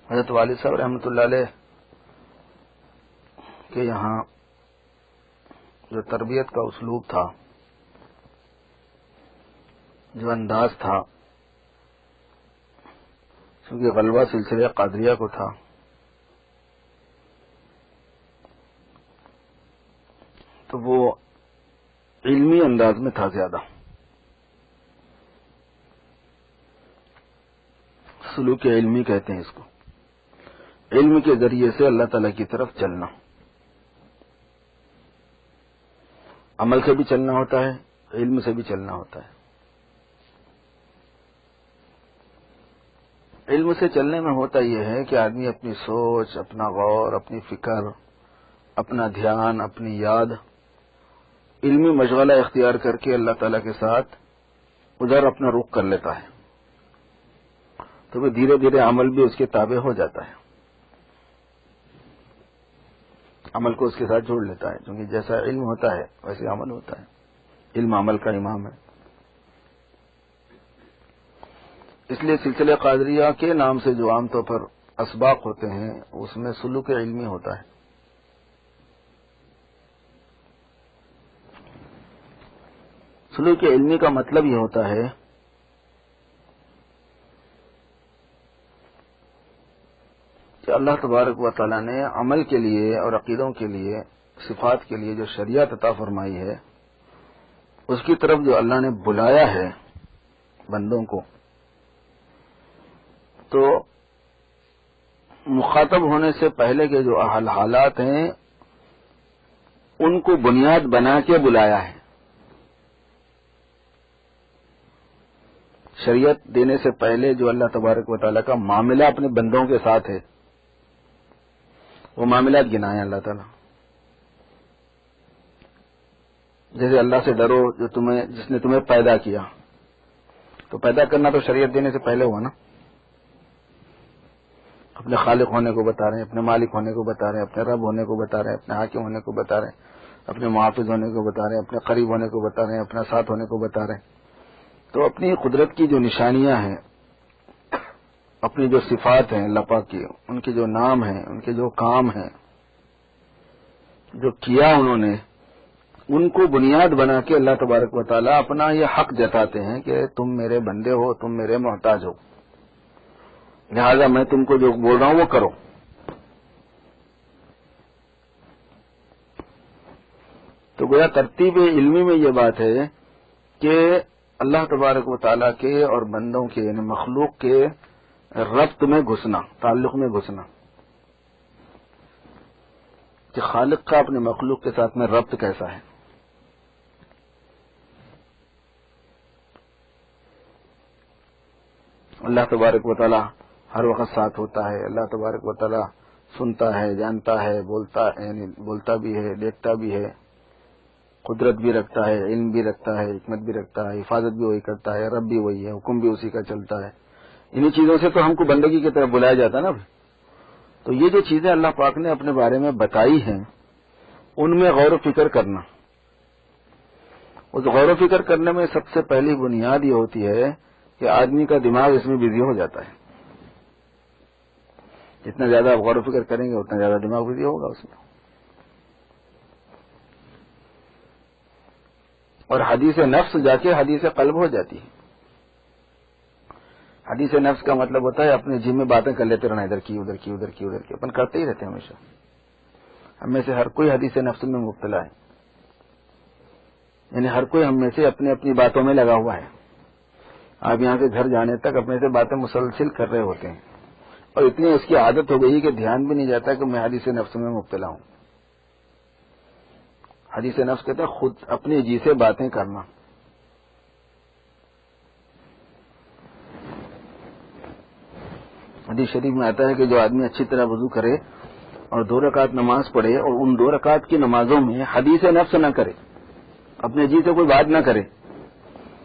حضرت والد صاحب رحمۃ اللہ علیہ کے یہاں جو تربیت کا اسلوب تھا، جو انداز تھا، کیونکہ غلبہ سلسلہ قادریہ کو تھا، تو وہ علمی انداز میں تھا زیادہ. سلوک علمی کہتے ہیں اس کو. علم کے ذریعے سے اللہ تعالی کی طرف چلنا. عمل سے بھی چلنا ہوتا ہے، علم سے بھی چلنا ہوتا ہے. علم سے چلنے میں ہوتا یہ ہے کہ آدمی اپنی سوچ، اپنا غور، اپنی فکر، اپنا دھیان، اپنی یاد علمی مشغلہ اختیار کر کے اللہ تعالی کے ساتھ ادھر اپنا رخ کر لیتا ہے، تو وہ دھیرے دھیرے عمل بھی اس کے تابع ہو جاتا ہے، عمل کو اس کے ساتھ جوڑ لیتا ہے. کیونکہ جیسا علم ہوتا ہے ویسے عمل ہوتا ہے. علم عمل کا امام ہے. اس لیے سلسلہ قادریہ کے نام سے جو عام طور پر اسباق ہوتے ہیں اس میں سلوک علمی ہوتا ہے. سلوک علمی کا مطلب یہ ہوتا ہے کہ اللہ تبارک و تعالی نے عمل کے لیے اور عقیدوں کے لیے، صفات کے لیے جو شریعت عطا فرمائی ہے، اس کی طرف جو اللہ نے بلایا ہے بندوں کو، تو مخاطب ہونے سے پہلے کے جو حالات ہیں ان کو بنیاد بنا کے بلایا ہے. شریعت دینے سے پہلے جو اللہ تبارک و تعالیٰ کا معاملہ اپنے بندوں کے ساتھ ہے، وہ معاملات گنائے اللہ تعالیٰ. جیسے اللہ سے ڈرو جس نے تمہیں پیدا کیا. تو پیدا کرنا تو شریعت دینے سے پہلے ہوا نا. اپنے خالق ہونے کو بتا رہے ہیں، اپنے مالک ہونے کو بتا رہے ہیں، اپنے رب ہونے کو بتا رہے ہیں، اپنے حاکم ہونے کو بتا رہے ہیں، اپنے محافظ ہونے کو بتا رہے ہیں، اپنے قریب ہونے کو بتا رہے ہیں، اپنا ساتھ ہونے کو بتا رہے ہیں. تو اپنی قدرت کی جو نشانیاں ہیں، اپنی جو صفات ہیں اللہ پاک کی، ان کے جو نام ہیں، ان کے جو کام ہیں، جو کیا انہوں نے، ان کو بنیاد بنا کے اللہ تبارک و تعالیٰ اپنا یہ حق جتاتے ہیں کہ تم میرے بندے ہو، تم میرے محتاج ہو، لہذا میں تم کو جو بول رہا ہوں وہ کرو. تو گویا ترتیب علمی میں یہ بات ہے کہ اللہ تبارک و تعالیٰ کے اور بندوں کے یعنی مخلوق کے ربط میں گھسنا، تعلق میں گھسنا، کہ خالق کا اپنے مخلوق کے ساتھ میں ربط کیسا ہے. اللہ تبارک و تعالیٰ ہر وقت ساتھ ہوتا ہے. اللہ تبارک و تعالیٰ سنتا ہے، جانتا ہے، بولتا بھی ہے، دیکھتا بھی ہے، قدرت بھی رکھتا ہے، علم بھی رکھتا ہے، حکمت بھی رکھتا ہے، حفاظت بھی وہی کرتا ہے، رب بھی وہی ہے، حکم بھی اسی کا چلتا ہے. انہی چیزوں سے تو ہم کو بندگی کی طرف بلایا جاتا ہے نا. تو یہ جو چیزیں اللہ پاک نے اپنے بارے میں بتائی ہیں ان میں غور و فکر کرنا. اس غور و فکر کرنے میں سب سے پہلی بنیاد یہ ہوتی ہے کہ آدمی کا دماغ اس میں بزی ہو جاتا ہے. جتنا زیادہ آپ غور و فکر کریں گے اتنا زیادہ دماغ بزی ہوگا اس میں. اور حدیث نفس جا کے حدیث قلب ہو جاتی ہے. حدیث نفس کا مطلب ہوتا ہے اپنے جی میں باتیں کر لیتے رہنا، ادھر کی ادھر کی ادھر کی ادھر کی، اپن کرتے ہی رہتے ہیں ہمیشہ. ہم میں سے ہر کوئی حدیث نفس میں مبتلا ہے، یعنی ہر کوئی ہم میں سے اپنی اپنی باتوں میں لگا ہوا ہے. آپ یہاں سے گھر جانے تک اپنے سے باتیں مسلسل کر رہے ہوتے ہیں، اور اتنی اس کی عادت ہو گئی کہ دھیان بھی نہیں جاتا کہ میں حدیث نفس میں مبتلا ہوں. حدیث نفس کہتا ہے خود اپنی جی سے باتیں کرنا. حدیث شریف میں آتا ہے کہ جو آدمی اچھی طرح وضو کرے اور 2 رکعت نماز پڑھے اور ان 2 رکعت کی نمازوں میں حدیث نفس نہ کرے، اپنے جی سے کوئی بات نہ کرے،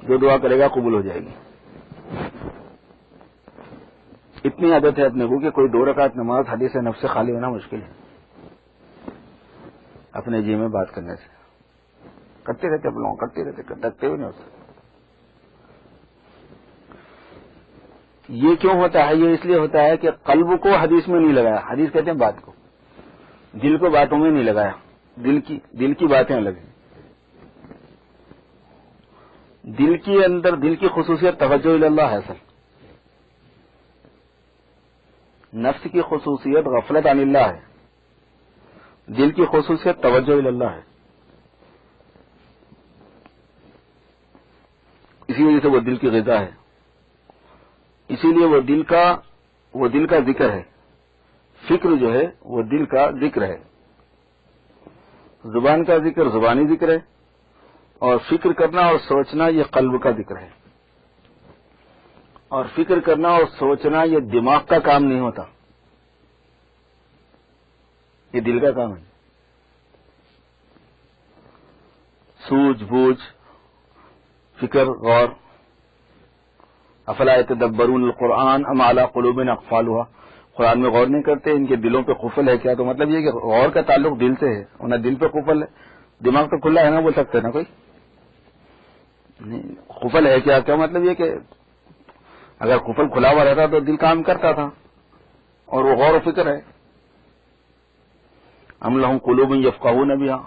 جو دعا کرے گا قبول ہو جائے گی. اتنی عادت ہے اپنے کو کہ کوئی 2 رکعت نماز حدیث نفس سے خالی ہونا مشکل ہے. اپنے جی میں بات کرنے سے کرتے رہتے کرتے ہوئے نہیں ہوتا. یہ کیوں ہوتا ہے؟ یہ اس لیے ہوتا ہے کہ قلب کو حدیث میں نہیں لگایا. حدیث کہتے ہیں بات کو، دل کو باتوں میں نہیں لگایا. دل کی باتیں الگ ہیں. دل کے اندر دل کی خصوصیت توجہ اللہ ہے. اصل نفس کی خصوصیت غفلت عن اللہ ہے، دل کی خصوصیت توجہ اللہ ہے. اسی وجہ سے وہ دل کی غذا ہے. اسی لیے وہ دل کا ذکر ہے. فکر جو ہے وہ دل کا ذکر ہے. زبان کا ذکر زبانی ذکر ہے، اور فکر کرنا اور سوچنا یہ قلب کا ذکر ہے. اور فکر کرنا اور سوچنا یہ دماغ کا کام نہیں ہوتا، یہ دل کا کام ہے. سوجھ بوجھ، فکر، غور. افلا یتدبرون القرآن ام علی قلوب اقفالها، قرآن میں غور نہیں کرتے، ان کے دلوں پہ قفل ہے کیا؟ تو مطلب یہ کہ غور کا تعلق دل سے ہے، انہیں دل پہ قفل ہے. دماغ تو کھلا ہے نا، بول سکتے نا کوئی. قفل ہے کیا؟ کیا مطلب یہ کہ اگر قفل کھلا ہوا رہتا تو دل کام کرتا تھا، اور وہ غور و فکر ہے. ام لہم قلوب یفقہون بہا،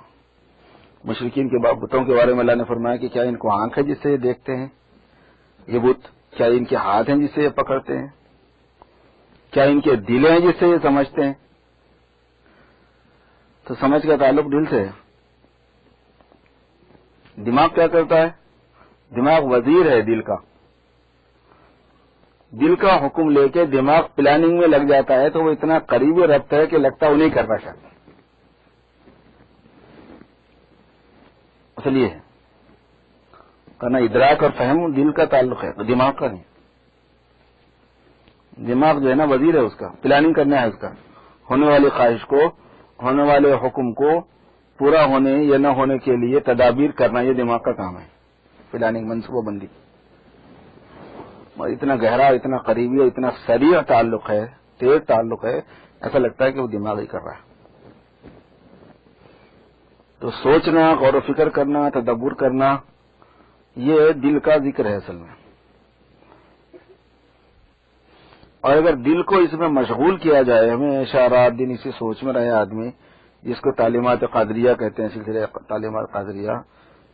مشرکین کے بتوں کے بارے میں اللہ نے فرمایا کہ کیا ان کو آنکھ ہے جس سے یہ دیکھتے ہیں یہ بت؟ کیا ان کے ہاتھ ہیں جس سے یہ پکڑتے ہیں؟ کیا ان کے دل ہیں جس سے یہ سمجھتے ہیں؟ تو سمجھ کا تعلق دل سے ہے. دماغ کیا کرتا ہے؟ دماغ وزیر ہے دل کا. دل کا حکم لے کے دماغ پلاننگ میں لگ جاتا ہے تو وہ اتنا قریبی ربط ہے کہ لگتا ہے وہ نہیں کرنا چاہتا. اصل یہ ہے کرنا. ادراک اور فہم دل کا تعلق ہے، دماغ کا نہیں. دماغ جو ہے نا وزیر ہے اس کا، پلاننگ کرنا ہے اس کا. ہونے والی خواہش کو، ہونے والے حکم کو پورا ہونے یا نہ ہونے کے لیے تدابیر کرنا، یہ دماغ کا کام ہے. پلاننگ، منصوبہ بندی. اور اتنا گہرا، اتنا قریبی اور اتنا سریع تعلق ہے، تیز تعلق ہے، ایسا لگتا ہے کہ وہ دماغ ہی کر رہا ہے. تو سوچنا، غور و فکر کرنا، تدبر کرنا، یہ دل کا ذکر ہے اصل میں. اور اگر دل کو اس میں مشغول کیا جائے، ہمیشہ رات دن اسی سوچ میں رہے آدمی، جس کو تعلیمات قادریہ کہتے ہیں، سلسلہ تعلیمات قادریہ،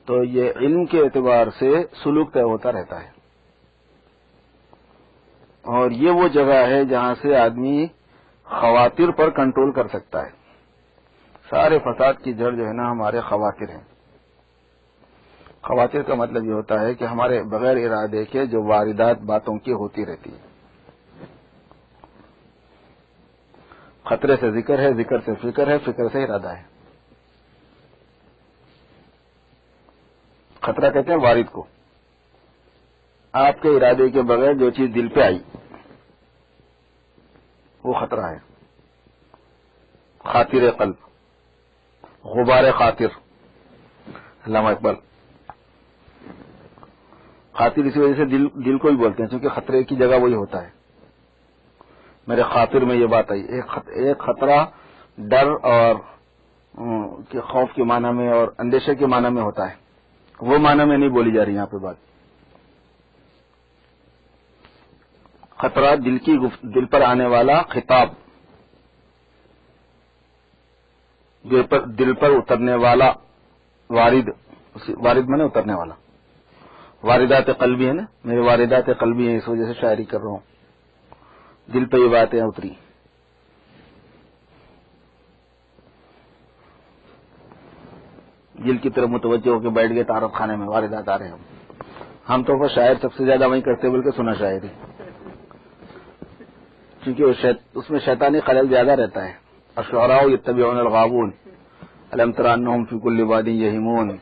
تو یہ علم کے اعتبار سے سلوک طے ہوتا رہتا ہے. اور یہ وہ جگہ ہے جہاں سے آدمی خواطر پر کنٹرول کر سکتا ہے. سارے فساد کی جڑ جو ہے نا ہمارے خواطر ہیں. خواطر کا مطلب یہ ہوتا ہے کہ ہمارے بغیر ارادے کے جو واردات باتوں کی ہوتی رہتی ہے. خطرے سے ذکر ہے، ذکر سے فکر ہے، فکر سے ارادہ ہے. خطرہ کہتے ہیں وارد کو. آپ کے ارادے کے بغیر جو چیز دل پہ آئی وہ خطرہ ہے. خاطر قلب، غبار خاطر. علامہ اقبال. خاطر اسی وجہ سے دل کو ہی بولتے ہیں، چونکہ خطرے کی جگہ وہی ہوتا ہے. میرے خاطر میں یہ بات آئی. ایک خطرہ ڈر اور خوف کے معنی میں اور اندیشے کے معنی میں ہوتا ہے، وہ معنی میں نہیں بولی جا رہی یہاں پہ بات. خطرہ دل پر آنے والا خطاب، دل پر اترنے والا وارد. وارد میں نے اترنے والا. واردات قلبی ہے نا، میرے واردات قلبی ہیں، اس وجہ سے شاعری کر رہا ہوں. دل پہ یہ باتیں اتری. دل کی طرف متوجہ ہو کے بیٹھ گئے تعارف خانے میں، واردات آ رہے ہیں. ہم تو وہ شاعر سب سے زیادہ وہیں کرتے بلکہ سنا شاعری، کیونکہ اس میں شیطانی خلل زیادہ رہتا ہے. الشعراء یتبعون الغاوون الم تر انہم فی کل واد یہیمون.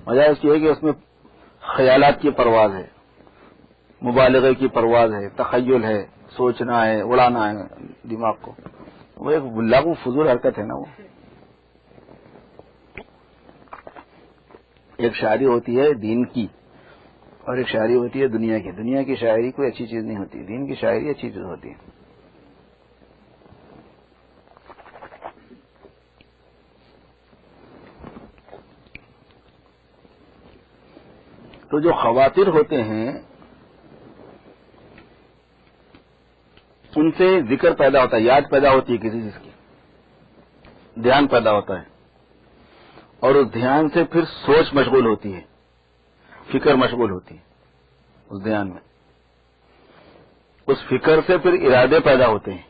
وجہ اس کی ہے کہ اس میں خیالات کی پرواز ہے، مبالغے کی پرواز ہے، تخیل ہے، سوچنا ہے، اڑانا ہے دماغ کو. وہ ایک لاغو فضول حرکت ہے نا. وہ ایک شاعری ہوتی ہے دین کی اور ایک شاعری ہوتی ہے دنیا کی. دنیا کی شاعری کوئی اچھی چیز نہیں ہوتی، دین کی شاعری اچھی چیز ہوتی ہے. تو تو جو خواطر ہوتے ہیں ان سے ذکر پیدا ہوتا ہے، یاد پیدا ہوتی ہے کسی چیز کی، دھیان پیدا ہوتا ہے، اور اس دھیان سے پھر سوچ مشغول ہوتی ہے، فکر مشغول ہوتی ہے اس دھیان میں، اس فکر سے پھر ارادے پیدا ہوتے ہیں،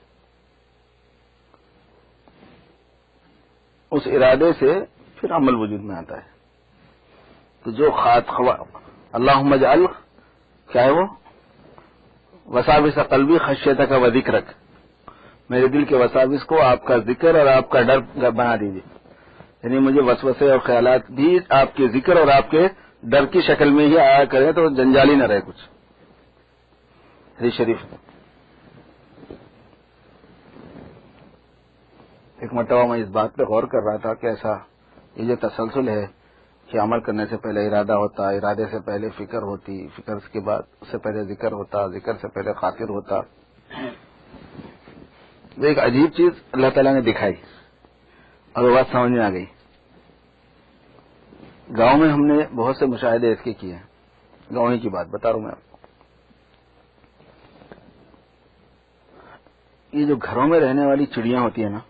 اس ارادے سے پھر عمل وجود میں آتا ہے۔ تو جو اللہم اجعل کیا ہے وہ وساوس قلبی خشیتک و ذکرک، میرے دل کے وساوس کو آپ کا ذکر اور آپ کا ڈر بنا دیجیے، یعنی مجھے وسوسے اور خیالات بھی آپ کے ذکر اور آپ کے ڈر کی شکل میں ہی آیا کریں تو جنجالی نہ رہے کچھ۔ حدیث شریف ایک مرتبہ میں اس بات پہ غور کر رہا تھا کہ ایسا یہ جو تسلسل ہے کہ عمل کرنے سے پہلے ارادہ ہوتا، ارادے سے پہلے فکر ہوتی، فکر کے بعد اس سے پہلے ذکر ہوتا، ذکر سے پہلے خاطر ہوتا، وہ ایک عجیب چیز اللہ تعالیٰ نے دکھائی اور وہ بات سمجھ میں آ گئی۔ گاؤں میں ہم نے بہت سے مشاہدے اس کے کیے ہیں، گاؤں ہی کی بات بتا رہا ہوں میں آپ کو۔ یہ جو گھروں میں رہنے والی چڑیاں ہوتی ہیں نا،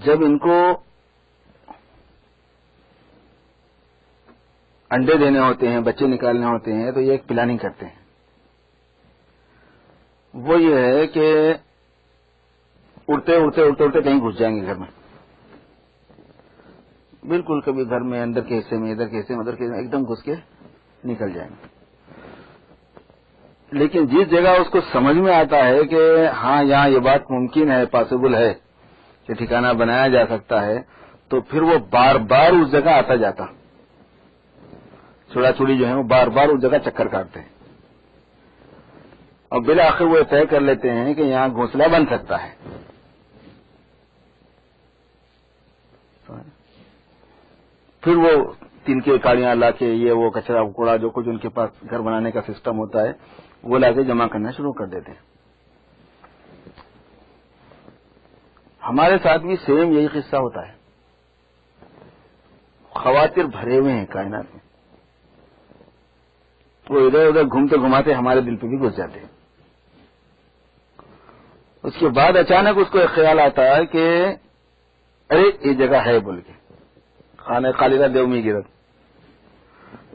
جب ان کو انڈے دینے ہوتے ہیں، بچے نکالنے ہوتے ہیں، تو یہ ایک پلاننگ کرتے ہیں۔ وہ یہ ہے کہ اڑتے اڑتے اڑتے اڑتے کہیں گھس جائیں گے گھر میں، بالکل کبھی گھر میں اندر کے حصے میں، ادھر کے حصے میں، ادھر کے حصے میں، ایک دم گھس کے نکل جائیں گے۔ لیکن جس جگہ اس کو سمجھ میں آتا ہے کہ ہاں یہاں یہ بات ممکن ہے، پاسبل ہے کہ ٹھکانہ بنایا جا سکتا ہے، تو پھر وہ بار بار اس جگہ آتا جاتا، چھوڑا چھوڑی جو ہے وہ بار بار اس جگہ چکر کاٹتے ہیں، اور بالآخر وہ طے کر لیتے ہیں کہ یہاں گھونسلہ بن سکتا ہے۔ پھر وہ تین کے کاڑیاں لا کے، یہ وہ کچرا کوڑا جو کچھ ان کے پاس گھر بنانے کا سسٹم ہوتا ہے وہ لا کے جمع کرنا شروع کر دیتے ہیں۔ ہمارے ساتھ بھی سیم یہی قصہ ہوتا ہے، خواطر بھرے ہوئے ہیں کائنات میں، وہ ادھر ادھر گھومتے گھماتے ہمارے دل پہ بھی گھس جاتے ہیں۔ اس کے بعد اچانک اس کو ایک خیال آتا ہے کہ ارے یہ جگہ ہے بول کے، خانہ خالدہ دیو میں گرت،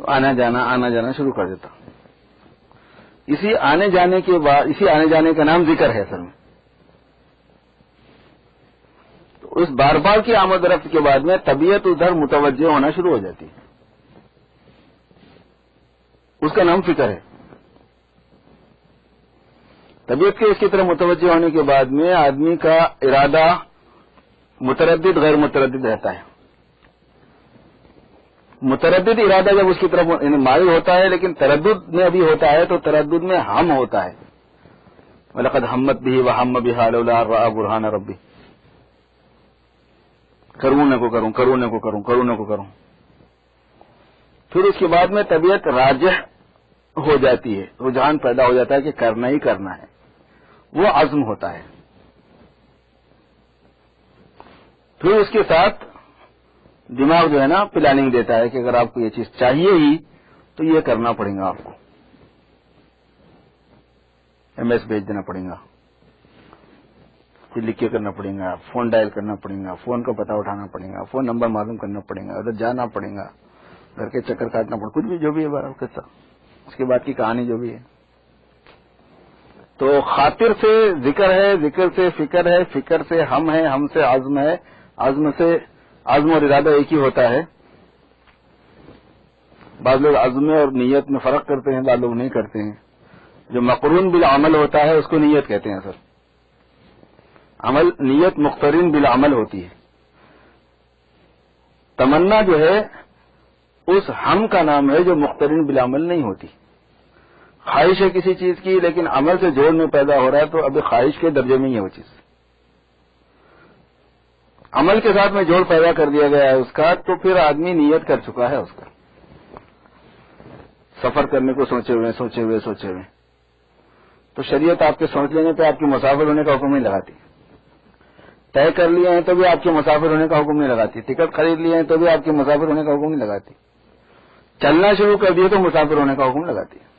آنا جانا شروع کر دیتا۔ اسی آنے جانے کا نام ذکر ہے اصل میں۔ تو اس بار بار کی آمد رفت کے بعد میں طبیعت ادھر متوجہ ہونا شروع ہو جاتی ہے، اس کا نام فکر ہے۔ طبیعت کے اس کی طرف متوجہ ہونے کے بعد میں آدمی کا ارادہ متردد غیر متردد رہتا ہے۔ متردد ارادہ جب اس کی طرف مائل ہوتا ہے، لیکن تردد میں ابھی ہوتا ہے تو تردد میں ہم ہوتا ہے، وَلَقَدْ هَمَّتْ بِهِ وَهَمَّ بِهَا لَوْلَا أَن رَأَىٰ بُرْهَانَ رَبِّهِ، کروں پھر اس کے بعد میں طبیعت راجح ہو جاتی ہے، رجحان پیدا ہو جاتا ہے کہ کرنا ہی کرنا ہے، وہ عزم ہوتا ہے۔ پھر اس کے ساتھ دماغ جو ہے نا پلاننگ دیتا ہے کہ اگر آپ کو یہ چیز چاہیے ہی تو یہ کرنا پڑے گا، آپ کو ایم ایس بھیج دینا پڑے گا، پھر لکھ کے کرنا پڑے گا، فون ڈائل کرنا پڑے گا، فون کا پتہ اٹھانا پڑے گا، فون نمبر معلوم کرنا پڑے گا، ادھر جانا پڑے گا، گھر کے چکر کاٹنا پڑے گا، کچھ بھی جو بھی ہے بہرحال قصہ، اس کے بعد کی کہانی جو بھی ہے۔ تو خاطر سے ذکر ہے، ذکر سے فکر ہے، فکر سے ہم ہے، ہم سے عزم ہے، عزم اور ارادہ ایک ہی ہوتا ہے۔ بعض لوگ عزم اور نیت میں فرق کرتے ہیں، بعض لوگ نہیں کرتے ہیں۔ جو مقرون بالعمل ہوتا ہے اس کو نیت کہتے ہیں۔ سر نیت مقترن بالعمل ہوتی ہے۔ تمنا جو ہے اس ہم کا نام ہے جو مقترن بالعمل نہیں ہوتی۔ خواہش ہے کسی چیز کی لیکن عمل سے جوڑ میں پیدا ہو رہا ہے تو ابھی خواہش کے درجے میں ہی ہے وہ چیز، عمل کے ساتھ میں جوڑ پیدا کر دیا گیا ہے اس کا، تو پھر آدمی نیت کر چکا ہے اس کا۔ سفر کرنے کو سوچے ہوئے تو شریعت آپ کے سوچ لینے پہ آپ کے مسافر ہونے کا حکم نہیں لگاتی، طے کر لیے ہیں تو بھی آپ کے مسافر ہونے کا حکم نہیں لگاتی، ٹکٹ خرید لیے ہیں تو بھی آپ کے مسافر ہونے کا حکم نہیں لگاتی، چلنا شروع کر دیے تو مسافر ہونے کا حکم لگاتی ہے.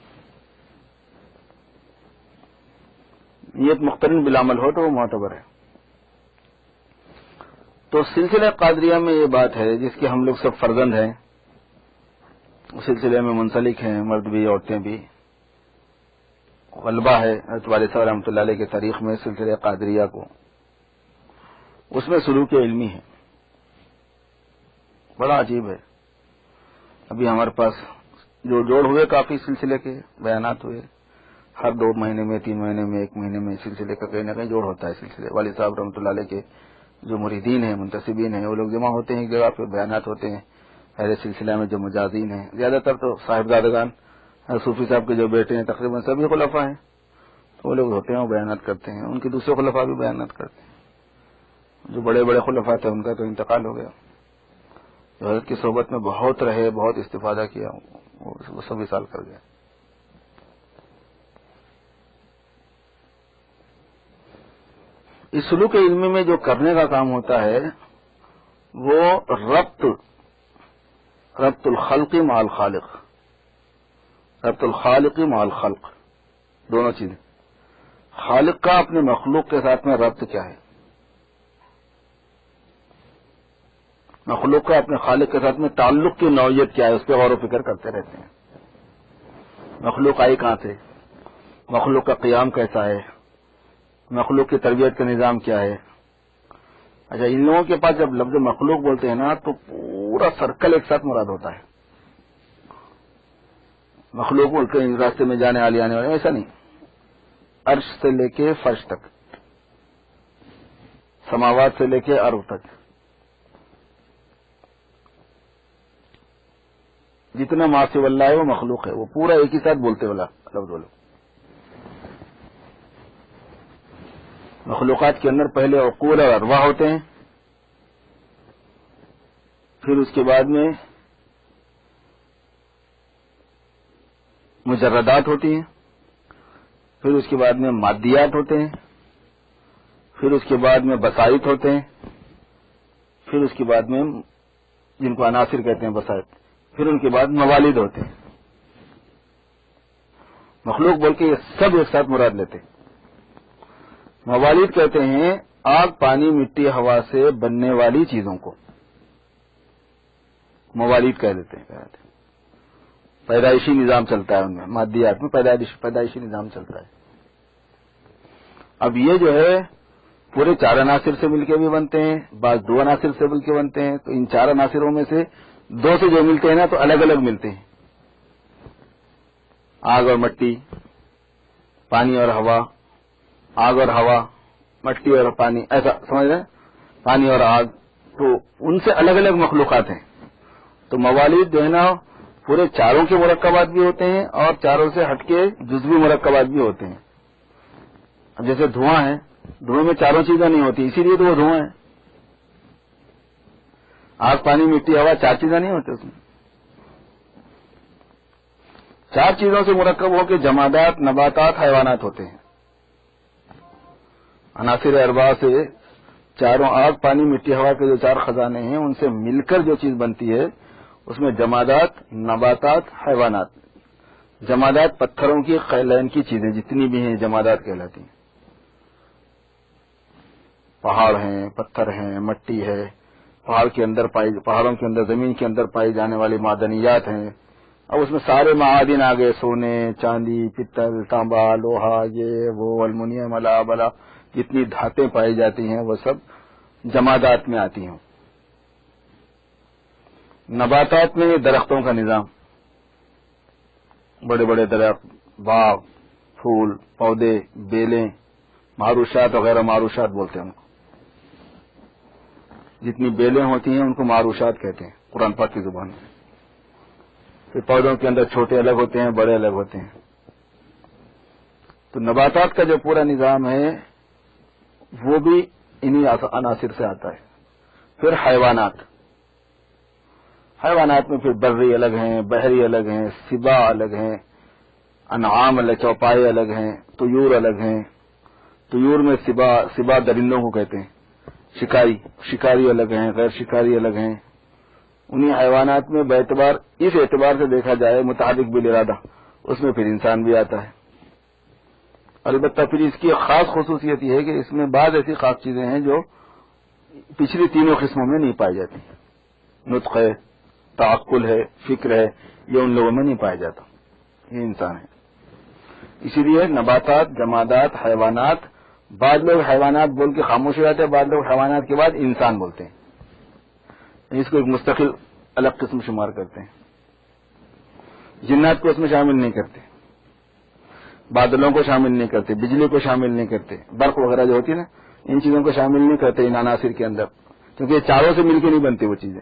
نیت مقترن بالعمل ہو تو وہ معتبر ہے. تو سلسلہ قادریہ میں یہ بات ہے جس کے ہم لوگ سب فرزند ہیں، اس سلسلے میں منسلک ہیں، مرد بھی عورتیں بھی. غلبہ ہے حضرت والد صاحب رحمۃ اللہ علیہ کے تاریخ میں سلسلہ قادریہ کو، اس میں سلوک علمی ہے، بڑا عجیب ہے. ابھی ہمارے پاس جو جوڑ ہوئے کافی سلسلے کے بیانات ہوئے، ہر 2 مہینے میں 3 مہینے میں 1 مہینے میں سلسلے کا کہیں نہ کہیں جوڑ ہوتا ہے. سلسلے والد صاحب رحمۃ اللہ علیہ کے جو مریدین ہیں، منتسبین ہیں، وہ لوگ جمع ہوتے ہیں ایک جگہ پہ، بیانات ہوتے ہیں. اہل سلسلہ میں جو مجازین ہیں، زیادہ تر تو صاحبزادگان صوفی صاحب کے جو بیٹے ہیں تقریباً سبھی خلفاء ہیں، تو وہ لوگ ہوتے ہیں، وہ بیانات کرتے ہیں. ان کے دوسرے خلفاء بھی بیانات کرتے ہیں. جو بڑے بڑے خلفاء تھے ان کا تو انتقال ہو گیا. جو حضرت کی صحبت میں بہت رہے، بہت استفادہ کیا، وہ سب وصال کر گئے. اس سلوک علمی میں جو کرنے کا کام ہوتا ہے وہ ربط الخلق مع الخالق، ربط الخالق مع الخلق، دونوں چیزیں. خالق کا اپنے مخلوق کے ساتھ میں ربط کیا ہے، مخلوق کا اپنے خالق کے ساتھ میں تعلق کی نوعیت کیا ہے، اس پہ غور و فکر کرتے رہتے ہیں. مخلوق آئی کہاں سے، مخلوق کا قیام کیسا ہے، مخلوق کی تربیت کا نظام کیا ہے. اچھا، ان لوگوں کے پاس جب لفظ مخلوق بولتے ہیں نا تو پورا سرکل ایک ساتھ مراد ہوتا ہے. مخلوق بولتے ہیں راستے میں جانے والے آنے والے، ایسا نہیں. عرش سے لے کے فرش تک، سماوات سے لے کے ارض تک، جتنا ما سوی اللہ ہے وہ مخلوق ہے. وہ پورا ایک ہی ساتھ بولتے والا لفظ بولو. مخلوقات کے اندر پہلے عقول اور ارواح ہوتے ہیں، پھر اس کے بعد میں مجردات ہوتی ہیں، پھر اس کے بعد میں مادیات ہوتے ہیں، پھر اس کے بعد میں بسائط ہوتے ہیں، پھر اس کے بعد میں جن کو عناصر کہتے ہیں بسائط، پھر ان کے بعد موالد ہوتے ہیں. مخلوق بول کے یہ سب ایک ساتھ مراد لیتے ہیں. موالد کہتے ہیں آگ پانی مٹی ہوا سے بننے والی چیزوں کو موالد کہہ دیتے ہیں. پیدائشی نظام چلتا ہے ان میں، مادیات میں پیدائشی نظام چلتا ہے. اب یہ جو ہے پورے 4 عناصر سے مل کے بھی بنتے ہیں، بعض 2 عناصر سے مل کے بنتے ہیں. تو ان 4 عناصروں میں سے 2 سے جو ملتے ہیں نا تو الگ الگ ملتے ہیں. آگ اور مٹی، پانی اور ہوا، آگ اور ہوا، مٹی اور پانی، ایسا سمجھ رہے ہیں، پانی اور آگ. تو ان سے الگ الگ مخلوقات ہیں. تو موالد جو ہے نا پورے 4 کے مرکبات بھی ہوتے ہیں اور 4 سے ہٹ کے جزوی مرکبات بھی ہوتے ہیں. اب جیسے دھواں ہے، دھوئیں میں 4 چیزیں نہیں ہوتی، اسی لیے تو وہ دھواں ہے. آگ پانی مٹی ہوا 4 چیزیں نہیں ہوتی اس میں. 4 چیزوں سے مرکب ہو کے جمادات، نباتات، حیوانات ہوتے ہیں. عناصر اربعہ سے 4 آگ پانی مٹی ہوا کے جو 4 خزانے ہیں ان سے مل کر جو چیز بنتی ہے اس میں جمادات، نباتات، حیوانات. جمادات پتھروں کی قیلین کی چیزیں جتنی بھی ہیں جمادات کہلاتی ہیں. پہاڑ ہیں، پتھر ہیں، مٹی ہے، پہاڑوں کے اندر زمین کے اندر پائی جانے والی معدنیات ہیں. اب اس میں سارے معادن آ گئے، سونے، چاندی، پتل، تانبا، لوہا، یہ وہ، المونیم، الا بلا، جتنی دھاتیں پائی جاتی ہیں وہ سب جمادات میں آتی ہیں. نباتات میں درختوں کا نظام، بڑے بڑے درخت، باغ، پھول، پودے، بیلیں، معروشات وغیرہ، معروشات بولتے ہیں ان کو. جتنی بیلیں ہوتی ہیں ان کو معروشات کہتے ہیں قرآن پاک کی زبان میں. پھر پودوں کے اندر چھوٹے الگ ہوتے ہیں، بڑے الگ ہوتے ہیں. تو نباتات کا جو پورا نظام ہے وہ بھی انہی عناصر سے آتا ہے. پھر حیوانات میں پھر بری الگ ہیں، بحری الگ ہیں، سبا الگ ہیں، انعام الگ، چوپائے الگ ہیں، طیور الگ ہیں. طیور میں سبا درندوں کو کہتے ہیں. شکاری الگ ہیں، غیر شکاری الگ ہیں. انہیں حیوانات میں باعتبار اس اعتبار سے دیکھا جائے متحرک بالارادہ، اس میں پھر انسان بھی آتا ہے۔ البتہ پھر اس کی ایک خاص خصوصیت یہ ہے کہ اس میں بعض ایسی خاص چیزیں ہیں جو پچھلی تینوں قسموں میں نہیں پائی جاتی۔ نطق ہے، تعقل ہے، فکر ہے، یہ ان لوگوں میں نہیں پایا جاتا، یہ انسان ہے۔ اسی لیے نباتات، جمادات، حیوانات، بعض لوگ حیوانات بول کے خاموش ہو جاتے ہیں، بعض لوگ حیوانات کے بعد انسان بولتے ہیں، اس کو ایک مستقل الگ قسم شمار کرتے ہیں۔ جنات کو اس میں شامل نہیں کرتے، بادلوں کو شامل نہیں کرتے، بجلی کو شامل نہیں کرتے، برق وغیرہ جو ہوتی ہے نا، ان چیزوں کو شامل نہیں کرتے ان عناصر کے اندر، کیونکہ یہ چاروں سے مل کے نہیں بنتی وہ چیزیں،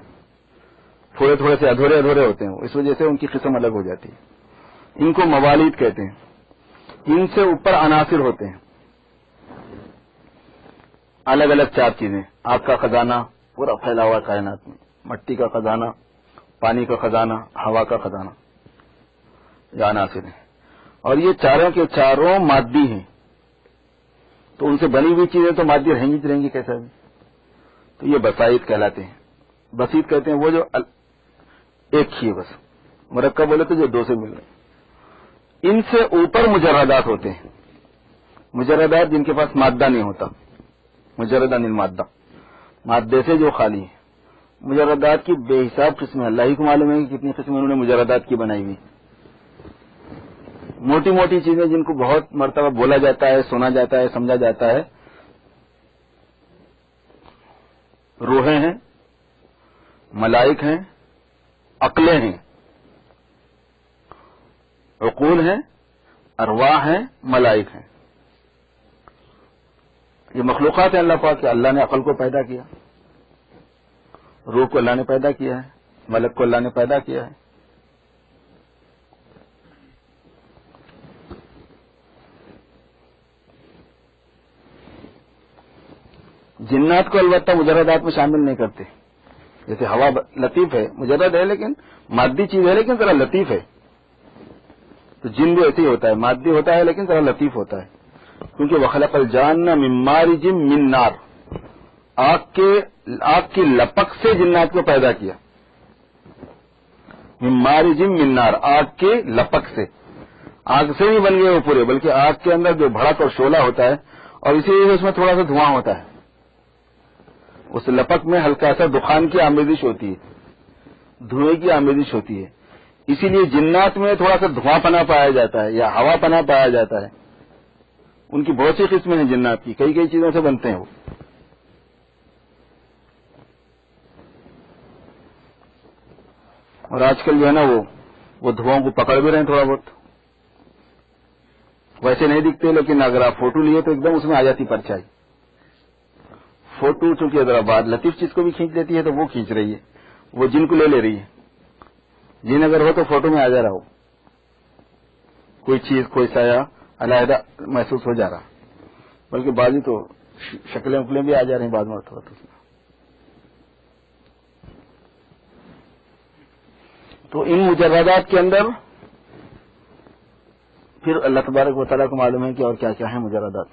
تھوڑے تھوڑے سے ادھورے ادھورے ہوتے ہیں، اس وجہ سے ان کی قسم الگ ہو جاتی ہے۔ ان کو موالید کہتے ہیں۔ ان سے اوپر عناصر ہوتے ہیں، الگ الگ چار چیزیں، آگ کا خزانہ پورا پھیلا ہوا کائنات میں، مٹی کا خزانہ، پانی کا خزانہ، ہوا کا خزانہ، یہ عناصر ہیں، اور یہ چاروں کے چاروں مادی ہیں، تو ان سے بنی ہوئی چیزیں تو مادی رہیں گی کیسا بھی، تو یہ بسائط کہلاتے ہیں۔ بسیط کہتے ہیں وہ جو ایک ہی ہے، بس مرکب بولے تو جو دو سے مل رہے، ان سے اوپر مجردات ہوتے ہیں، مجردات جن کے پاس مادہ نہیں ہوتا، مجرد عن المادہ، مادے سے جو خالی ہے۔ مجردات کی بے حساب قسمیں، اللہ ہی کو معلوم ہے کہ کتنی قسمیں انہوں نے مجردات کی بنائی ہوئی، موٹی موٹی چیزیں جن کو بہت مرتبہ بولا جاتا ہے، سنا جاتا ہے، سمجھا جاتا ہے، روحیں ہیں، ملائک ہیں، عقلیں ہیں، عقول ہیں، ارواح ہیں، ملائک ہیں، یہ مخلوقات ہیں اللہ پاک کے۔ اللہ نے عقل کو پیدا کیا، روح کو اللہ نے پیدا کیا ہے، ملک کو اللہ نے پیدا کیا ہے۔ جنات کو البتہ مجردات میں شامل نہیں کرتے، جیسے ہوا لطیف ہے، مجرد ہے لیکن مادی چیز ہے، لیکن ذرا لطیف ہے، تو جن بھی ایسے ہی ہوتا ہے، مادی ہوتا ہے لیکن ذرا لطیف ہوتا ہے، کیونکہ وخلق الجان من مارج من نار، آگ کی لپک سے جنات کو پیدا کیا، من مارج من نار، آگ کی لپک سے، آگ سے نہیں بن گئے وہ پورے، بلکہ آگ کے اندر جو بھڑک اور شعلہ ہوتا ہے، اور اسی وجہ سے اس میں تھوڑا سا دھواں ہوتا ہے، اس لپک میں ہلکا سا دخان کی آمیزش ہوتی ہے، دھوئیں کی آمیزش ہوتی ہے، اسی لیے جنات میں تھوڑا سا دھواں پنا پایا جاتا ہے یا ہوا پنا پایا جاتا ہے۔ ان کی بہت سی قسمیں ہیں جنات کی، کئی چیزوں سے بنتے ہیں وہ۔ اور آج کل جو ہے نا وہ دھواں کو پکڑ بھی رہے ہیں تھوڑا بہت، ویسے نہیں دکھتے لیکن اگر آپ فوٹو لیے تو ایک دم اس میں آ جاتی پرچھائی۔ فوٹو چونکہ ذرا بات لطیف چیز کو بھی کھینچ لیتی ہے تو وہ کھینچ رہی ہے، وہ جن کو لے رہی ہے، جن اگر ہو تو فوٹو میں آ جا رہا ہو، کوئی چیز کوئی سایہ علیحدہ محسوس ہو جا رہا، بلکہ بعضی تو شکلیں وکلیں بھی آ جا رہی ہیں بعد میں تھوڑا تو ان مجردات کے اندر پھر اللہ تبارک و تعالیٰ کو معلوم ہے کہ اور کیا کیا ہیں مجردات،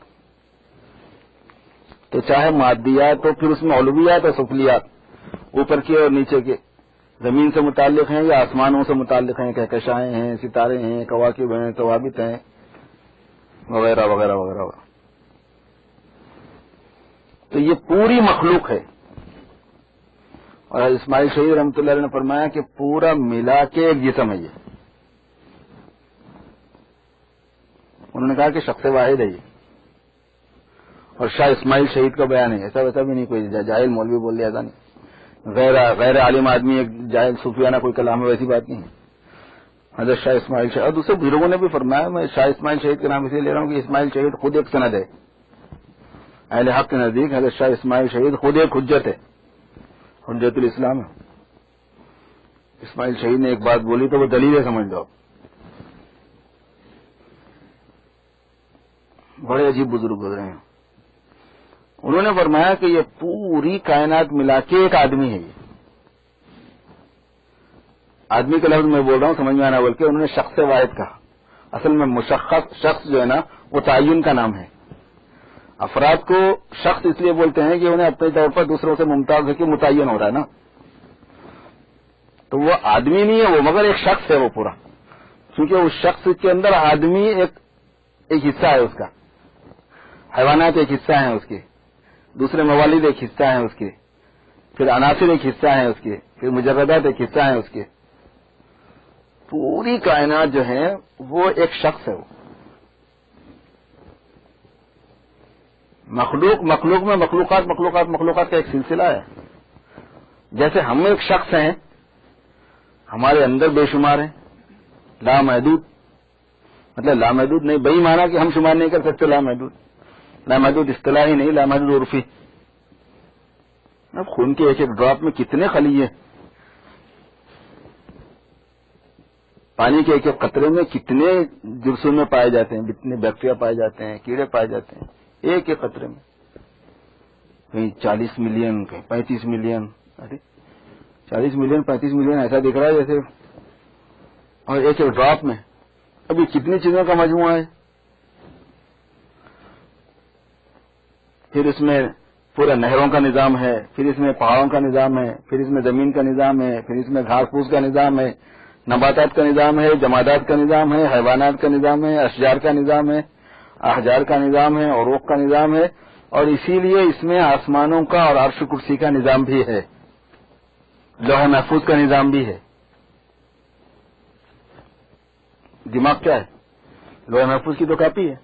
تو چاہے مادیات تو پھر اس میں علویات اور سفلیات، اوپر کے اور نیچے کے، زمین سے متعلق ہیں یا آسمانوں سے متعلق ہیں، کہکشائیں ہیں، ستارے ہیں، کواکب ہیں، ثوابت ہیں، وغیرہ وغیرہ وغیرہ۔ تو یہ پوری مخلوق ہے، اور اسماعیل شہید رحمۃ اللہ علیہ نے فرمایا کہ پورا ملا کے ایک جسم ہے یہ۔ انہوں نے کہا کہ شخص واحد ہے یہ، اور شاہ اسماعیل شہید کا بیان ہے، ایسا ویسا بھی نہیں کوئی جاہل مولوی بول دیا، ایسا نہیں، غیر عالم آدمی ایک جاہل صوفیانہ کوئی کلام ہے، ویسی بات نہیں ہے۔ حضرت شاہ اسماعیل شہید، اور دوسرے بزرگوں نے بھی فرمایا، میں شاہ اسماعیل شہید کا نام اسے لے رہا ہوں کہ اسماعیل شہید خود ایک سند ہے، اہل حق کے نزدیک حضرت شاہ اسماعیل شہید خود ایک حجت ہے، حجت الاسلام ہے۔ اسماعیل شہید نے ایک بات بولی تو وہ دلیل ہے، سمجھ لو، بڑے عجیب بزرگ گزرے ہیں۔ انہوں نے فرمایا کہ یہ پوری کائنات ملا کے ایک آدمی ہے، یہ آدمی کا لفظ میں بول رہا ہوں سمجھ میں آنا، بلکہ انہوں نے شخص واحد کہا، اصل میں مشخص شخص جو ہے نا وہ تعین کا نام ہے۔ افراد کو شخص اس لیے بولتے ہیں کہ انہیں اپنے طور پر دوسروں سے ممتاز ہے کہ متعین ہو رہا ہے نا، تو وہ آدمی نہیں ہے وہ، مگر ایک شخص ہے وہ پورا، کیونکہ اس شخص کے اندر آدمی ایک حصہ ہے اس کا، حیوانات ایک حصہ ہیں اس کے، دوسرے موالد ایک حصہ ہیں اس کے، پھر عناصر ایک حصہ ہیں اس کے، پھر مجردات ایک حصہ ہیں اس کے. پوری کائنات جو ہے وہ ایک شخص ہے. وہ مخلوق میں مخلوقات کا ایک سلسلہ ہے. جیسے ہم ایک شخص ہیں، ہمارے اندر بے شمار ہیں، لامحدود، مطلب لامحدود نہیں بئی مانا کہ ہم شمار نہیں کر سکتے، لامحدود اصطلاحی نہیں، لامحدود عرفی. اب خون کے ایک ڈراپ میں کتنے خلیے، پانی کے ایک قطرے میں کتنے جرثومے پائے جاتے ہیں، کتنے بیکٹیریا پائے جاتے ہیں، کیڑے پائے جاتے ہیں ایک قطرے میں. کہیں 40 ملین، کہیں 35 ملین، 40 ملین 35 ملین ایسا دکھ رہا ہے جیسے. اور ایک ڈراپ میں ابھی کتنی چیزوں کا مجموعہ ہے. پھر اس میں پورا نہروں کا نظام ہے، پھر اس میں پہاڑوں کا نظام ہے، پھر اس میں زمین کا نظام ہے، پھر اس میں گھاس پھوس کا نظام ہے، نباتات کا نظام ہے، جمادات کا نظام ہے، حیوانات کا نظام ہے، اشجار کا نظام ہے، احجار کا نظام ہے، عروق کا نظام ہے. اور اسی لیے اس میں آسمانوں کا اور عرش کرسی کا نظام بھی ہے، لوح محفوظ کا نظام بھی ہے. دماغ کیا ہے؟ لوح محفوظ کی تو کاپی ہے،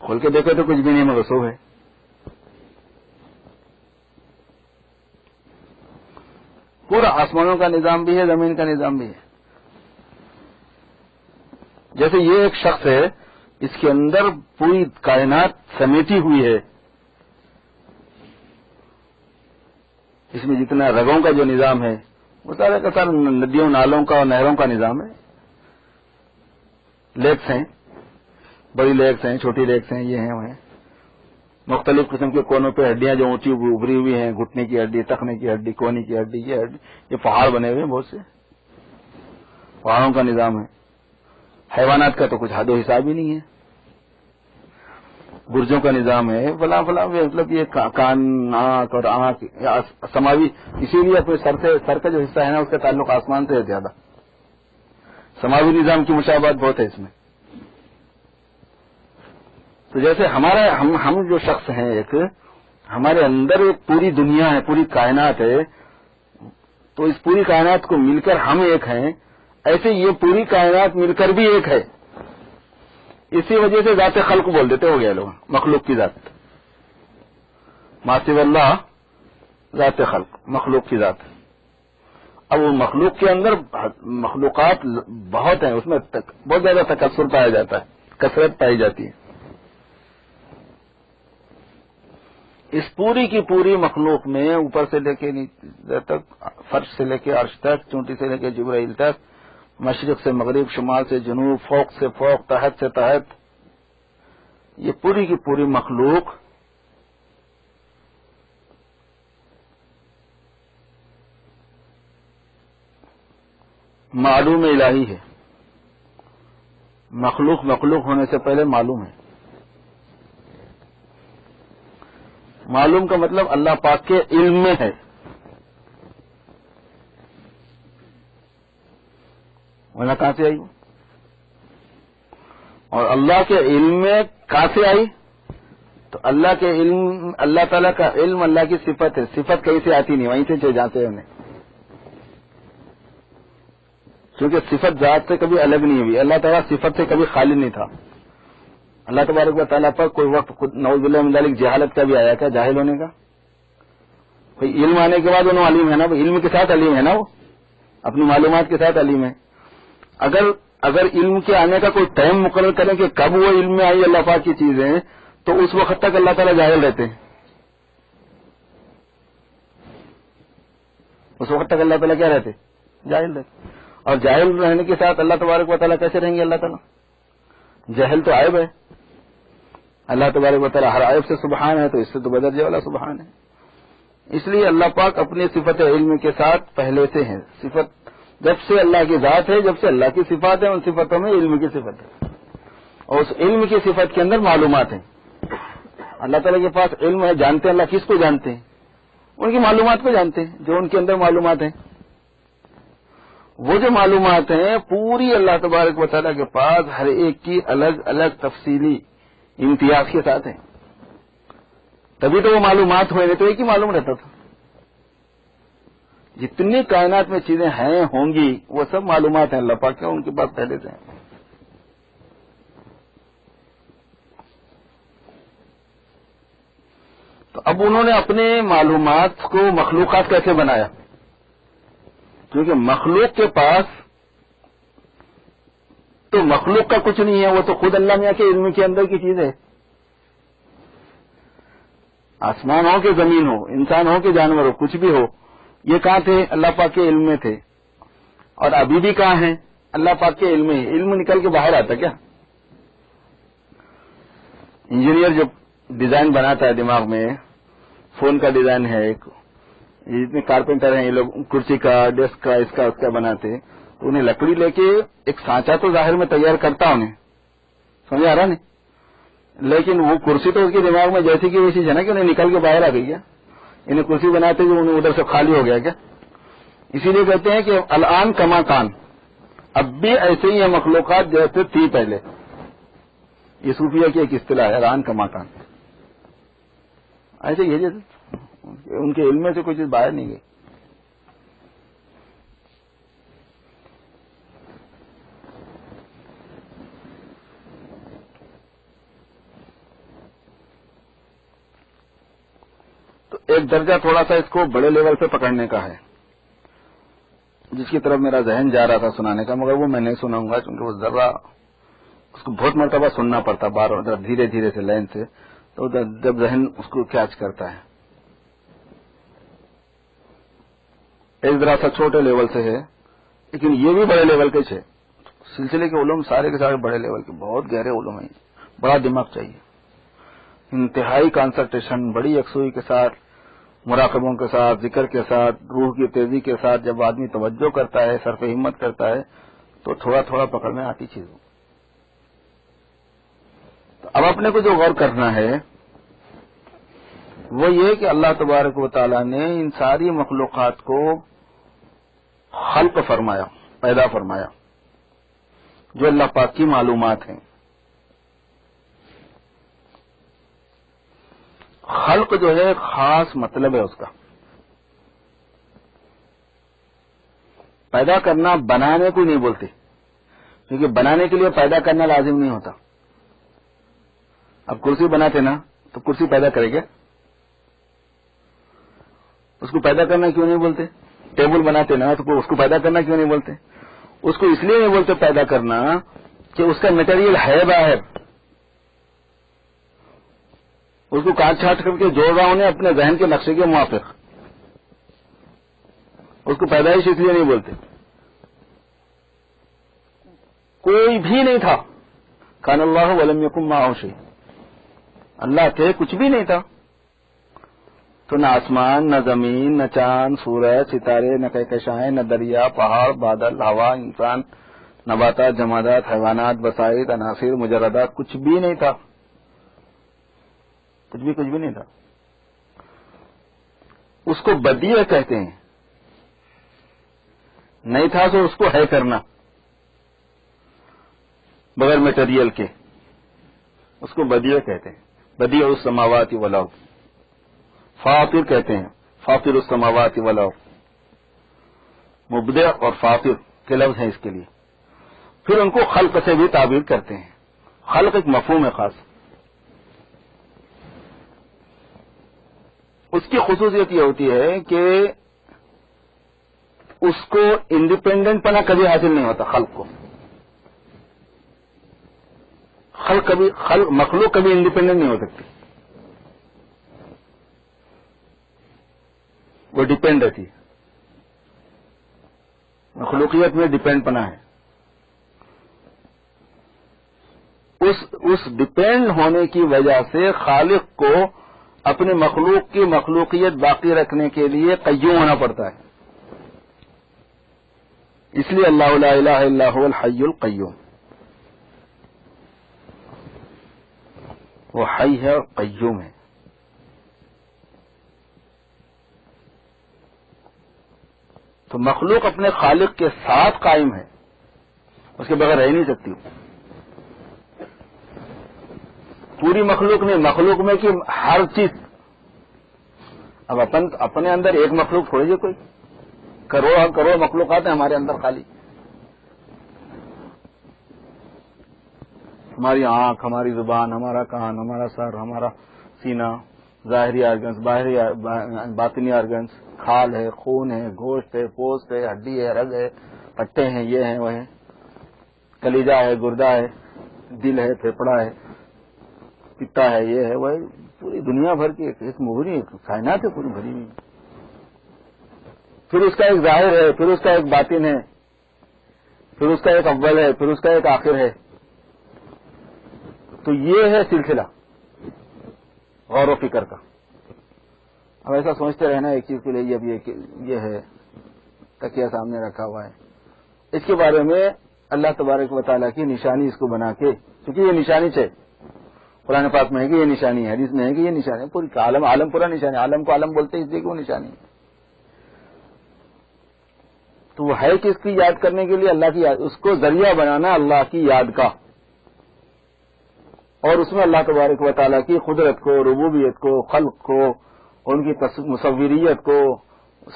کھول کے دیکھو تو کچھ بھی نہیں مگر سو ہے. پورا آسمانوں کا نظام بھی ہے، زمین کا نظام بھی ہے. جیسے یہ ایک شخص ہے، اس کے اندر پوری کائنات سمیٹی ہوئی ہے. اس میں جتنا رگوں کا جو نظام ہے وہ سارا کا سارا ندیوں نالوں کا اور نہروں کا نظام ہے. لیکس ہیں، بڑی لیکس ہیں، چھوٹی لیکس ہیں، یہ ہیں وہ ہیں. مختلف قسم کے کونوں پہ ہڈیاں جو اونچی ابھری ہوئی ہیں، گھٹنے کی ہڈی، تخنے کی ہڈی، کونی کی ہڈی، یہ پہاڑ بنے ہوئے ہیں، بہت سے پہاڑوں کا نظام ہے. حیوانات کا تو کچھ حد و حساب ہی نہیں ہے. برجوں کا نظام ہے، فلاں مطلب یہ کان، ناک اور آنکھ سماوی. اسی لیے اپنے سر کا جو حصہ ہے نا اس کا تعلق آسمان سے ہے زیادہ. سماوی نظام کی مشابہت بہت ہے اس میں. تو جیسے ہم جو شخص ہیں، ایک ہمارے اندر ایک پوری دنیا ہے، پوری کائنات ہے. تو اس پوری کائنات کو مل کر ہم ایک ہیں، ایسے یہ پوری کائنات مل کر بھی ایک ہے. اسی وجہ سے ذات خلق بول دیتے ہو گیا لوگ، مخلوق کی ذات. ما سوی اللہ ذات خلق، مخلوق کی ذات. اب وہ مخلوق کے اندر مخلوقات بہت ہیں، اس میں بہت زیادہ تکثر پایا جاتا ہے، کثرت پائی جاتی ہے. اس پوری کی پوری مخلوق میں اوپر سے لے کے نیچے تک، فرش سے لے کے عرش تک، چونٹی سے لے کے جبرائیل تک، مشرق سے مغرب، شمال سے جنوب، فوق سے فوق، تحت سے تحت، یہ پوری کی پوری مخلوق معلوم الہی ہے. مخلوق ہونے سے پہلے معلوم ہے. معلوم کا مطلب اللہ پاک کے علم میں ہے. ورنہ کہاں سے آئی؟ اور اللہ کے علم میں کہاں سے آئی؟ تو اللہ کے علم، اللہ تعالیٰ کا علم اللہ کی صفت ہے. صفت کہیں سے آتی نہیں، وہیں سے جاتے ہیں انہیں. کیونکہ صفت ذات سے کبھی الگ نہیں ہوئی. اللہ تعالیٰ صفت سے کبھی خالی نہیں تھا. اللہ تبارک و تعالیٰ پر کوئی وقت نعوذ باللہ من ذالک جہالت کا بھی آیا کیا؟ جاہل ہونے کا. کوئی علم آنے کے بعد انہوں علیم ہے نا، علم کے ساتھ علیم ہے نا، وہ اپنی معلومات کے ساتھ علیم ہے. اگر علم کے آنے کا کوئی ٹائم مقرر کریں کہ کب وہ علم میں آئی اللہ پاک کی چیزیں، تو اس وقت تک اللہ تعالیٰ جاہل رہتے ہیں. اس وقت تک اللہ تعالیٰ کیا رہتے؟ جاہل رہتے. اور جاہل رہنے کے ساتھ اللہ تبارک و تعالیٰ کیسے رہیں گے؟ اللہ تعالیٰ جہل تو عیب ہے. اللہ تبارک و تعالیٰ ہر عیب سے سبحان ہے، تو اس سے تو بدرجہ والا سبحان ہے. اس لیے اللہ پاک اپنی صفت علم کے ساتھ پہلے سے ہیں. صفت جب سے اللہ کی ذات ہے، جب سے اللہ کی صفات ہیں، ان صفتوں میں علم کی صفت ہے. اور اس علم کی صفت کے اندر معلومات ہیں. اللہ تعالیٰ کے پاس علم ہے، جانتے ہیں اللہ کس کو جانتے ہیں؟ ان کی معلومات کو جانتے ہیں، جو ان کے اندر معلومات ہیں. وہ جو معلومات ہیں پوری اللہ تبارک و تعالیٰ کے پاس ہر ایک کی الگ الگ تفصیلی امتیاز کے ساتھ ہیں. تبھی تو وہ معلومات ہوئے، نہیں تو ایک ہی معلوم رہتا تھا. جتنی کائنات میں چیزیں ہیں ہوں گی وہ سب معلومات ہیں اللہ پاک کے، ان کے پاس پہلے سے ہیں. تو اب انہوں نے اپنے معلومات کو مخلوقات کیسے بنایا؟ کیونکہ مخلوق کے پاس تو مخلوق کا کچھ نہیں ہے، وہ تو خود اللہ میاں کے علم کے اندر کی چیز ہے. آسمان ہو کہ زمین ہو، انسان ہو کہ جانور ہو، کچھ بھی ہو، یہ کہاں تھے؟ اللہ پاک کے علم میں تھے. اور ابھی بھی کہاں ہیں؟ اللہ پاک کے علم میں. علم نکل کے باہر آتا کیا؟ انجینئر جب ڈیزائن بناتا ہے دماغ میں، فون کا ڈیزائن ہے، ایک جتنے کارپینٹر ہیں یہ لوگ کرسی کا، ڈیسک کا، اس کا بناتے، تو انہیں لکڑی لے کے ایک سانچا تو ظاہر میں تیار کرتا انہیں، سمجھ آ رہا نہیں؟ لیکن وہ کرسی تو اس کے دماغ میں جیسی کی ویسی ہے نا کہ انہیں نکل کے باہر آ گئی ہے. انہیں کرسی بناتے جو انہیں ادھر سے خالی ہو گیا کیا؟ اسی لیے کہتے ہیں کہ الان کما کان، اب بھی ایسے ہی ہیں مخلوقات جیسے تھی پہلے. یہ صوفیہ کی ایک اصطلاح ہے، الان کما کان. ایسے ہی ہے جیسے ان کے علم میں سے کوئی چیز باہر نہیں گئی. تو ایک درجہ تھوڑا سا اس کو بڑے لیول پہ پکڑنے کا ہے، جس کی طرف میرا ذہن جا رہا تھا سنانے کا، مگر وہ میں نہیں سناؤں گا کیونکہ وہ ذرا اس کو بہت مرتبہ سننا پڑتا بار بار دھیرے دھیرے سے لائن سے، تو جب ذہن اس کو کیچ کرتا ہے. ایک ذرا سا چھوٹے لیول سے ہے لیکن یہ بھی بڑے لیول کے ہے. سلسلے کے علوم سارے کے سارے بڑے لیول کے، بہت گہرے علوم ہیں. بڑا دماغ چاہیے، انتہائی کانسنٹریشن، بڑی یکسوئی کے ساتھ، مراقبوں کے ساتھ، ذکر کے ساتھ، روح کی تیزی کے ساتھ جب آدمی توجہ کرتا ہے، صرف ہمت کرتا ہے، تو تھوڑا تھوڑا پکڑ میں آتی چیز. تو اب اپنے کو جو غور کرنا ہے وہ یہ کہ اللہ تبارک و تعالیٰ نے ان ساری مخلوقات کو خلق فرمایا، پیدا فرمایا، جو اللہ پاک کی معلومات ہیں. خلق جو ہے خاص مطلب ہے اس کا. پیدا کرنا بنانے کو نہیں بولتے، کیونکہ بنانے کے لیے پیدا کرنا لازم نہیں ہوتا. اب کرسی بناتے نا تو کرسی پیدا کرے گا، اس کو پیدا کرنا کیوں نہیں بولتے؟ ٹیبل بناتے نا تو اس کو پیدا کرنا کیوں نہیں بولتے؟ اس کو اس لیے نہیں بولتے پیدا کرنا کہ اس کا میٹیریل ہے باہر، اس کو کاٹ چھاٹ کر کے جوڑ رہا ہوں اپنے ذہن کے نقشے کے موافق. اس کو پیدائش اس لیے نہیں بولتے. کوئی بھی نہیں تھا، کان اللہ ولم یکن معہ شیء، اللہ تھے کچھ بھی نہیں تھا. تو نہ آسمان، نہ زمین، نہ چاند، سورج، ستارے، نہ کہکشائیں، نہ دریا، پہاڑ، بادل، ہوا، انسان، نباتات، جمادات، حیوانات، بسائط، عناصر، مجردات، کچھ بھی نہیں تھا. کچھ بھی نہیں تھا. اس کو بدیع کہتے ہیں. نہیں تھا تو اس کو ہے کرنا بغیر میٹیریل کے، اس کو بدیع کہتے ہیں. بدیع السماوات والارض. فاطر کہتے ہیں، فاطر السماوات والارض. مبدع اور فاطر کے لفظ ہیں اس کے لیے. پھر ان کو خلق سے بھی تعبیر کرتے ہیں. خلق ایک مفہوم ہے خاص. اس کی خصوصیت یہ ہوتی ہے کہ اس کو انڈیپینڈنٹ پنا کبھی حاصل نہیں ہوتا. خلق کو مخلوق کبھی انڈیپینڈنٹ نہیں ہو سکتی، وہ ڈیپینڈ رہتی ہے. مخلوقیت میں ڈیپینڈ پنا ہے. اس ڈیپینڈ ہونے کی وجہ سے خالق کو اپنے مخلوق کی مخلوقیت باقی رکھنے کے لیے قیوم ہونا پڑتا ہے. اس لیے اللہ لا الہ الا هو الحی القیوم. وہ حی ہے اور قیوم ہے. تو مخلوق اپنے خالق کے ساتھ قائم ہے، اس کے بغیر رہ نہیں سکتی. پوری مخلوق نہیں، مخلوق میں کہ ہر چیز. اب اپنے اندر ایک مخلوق تھوڑی ہے، کوئی کروڑ مخلوقات ہیں ہمارے اندر خالی. ہماری آنکھ، ہماری زبان، ہمارا کان، ہمارا سر، ہمارا سینہ، ظاہری آرگنس، باطنی آرگنس، کھال ہے، خون ہے، گوشت ہے، پوست ہے، ہڈی ہے، رگ ہے، پٹے ہیں، یہ ہیں وہ ہیں، کلیجہ ہے، گردہ ہے، دل ہے، پھیپڑا ہے، پتا ہے، یہ ہے وہ ہے. پوری دنیا بھر کی ایک مہری کائنات ہے پوری بھری ہوئی. پھر اس کا ایک ظاہر ہے، پھر اس کا ایک باطن ہے، پھر اس کا ایک اول ہے، پھر اس کا ایک آخر ہے. تو یہ ہے سلسلہ غور و فکر کا. اب ایسا سوچتے رہنا ایک چیز کے لیے، اب یہ ہے تکیہ سامنے رکھا ہوا ہے، اس کے بارے میں اللہ تبارک و تعالیٰ کی نشانی اس کو بنا کے، کیونکہ یہ نشانی ہے، قرآن پاک میں ہے کہ یہ نشانی ہے، حدیث میں ہے کہ یہ نشانی ہے. پوری عالم پورا نشانی ہے. عالم کو عالم بولتے ہیں اس لیے کہ وہ نشانی ہے. تو وہ ہے کہ اس کی یاد کرنے کے لیے اللہ کی یاد، اس کو ذریعہ بنانا اللہ کی یاد کا، اور اس میں اللہ تبارک و تعالیٰ کی قدرت کو، ربوبیت کو، خلق کو، ان کی مصوریت کو،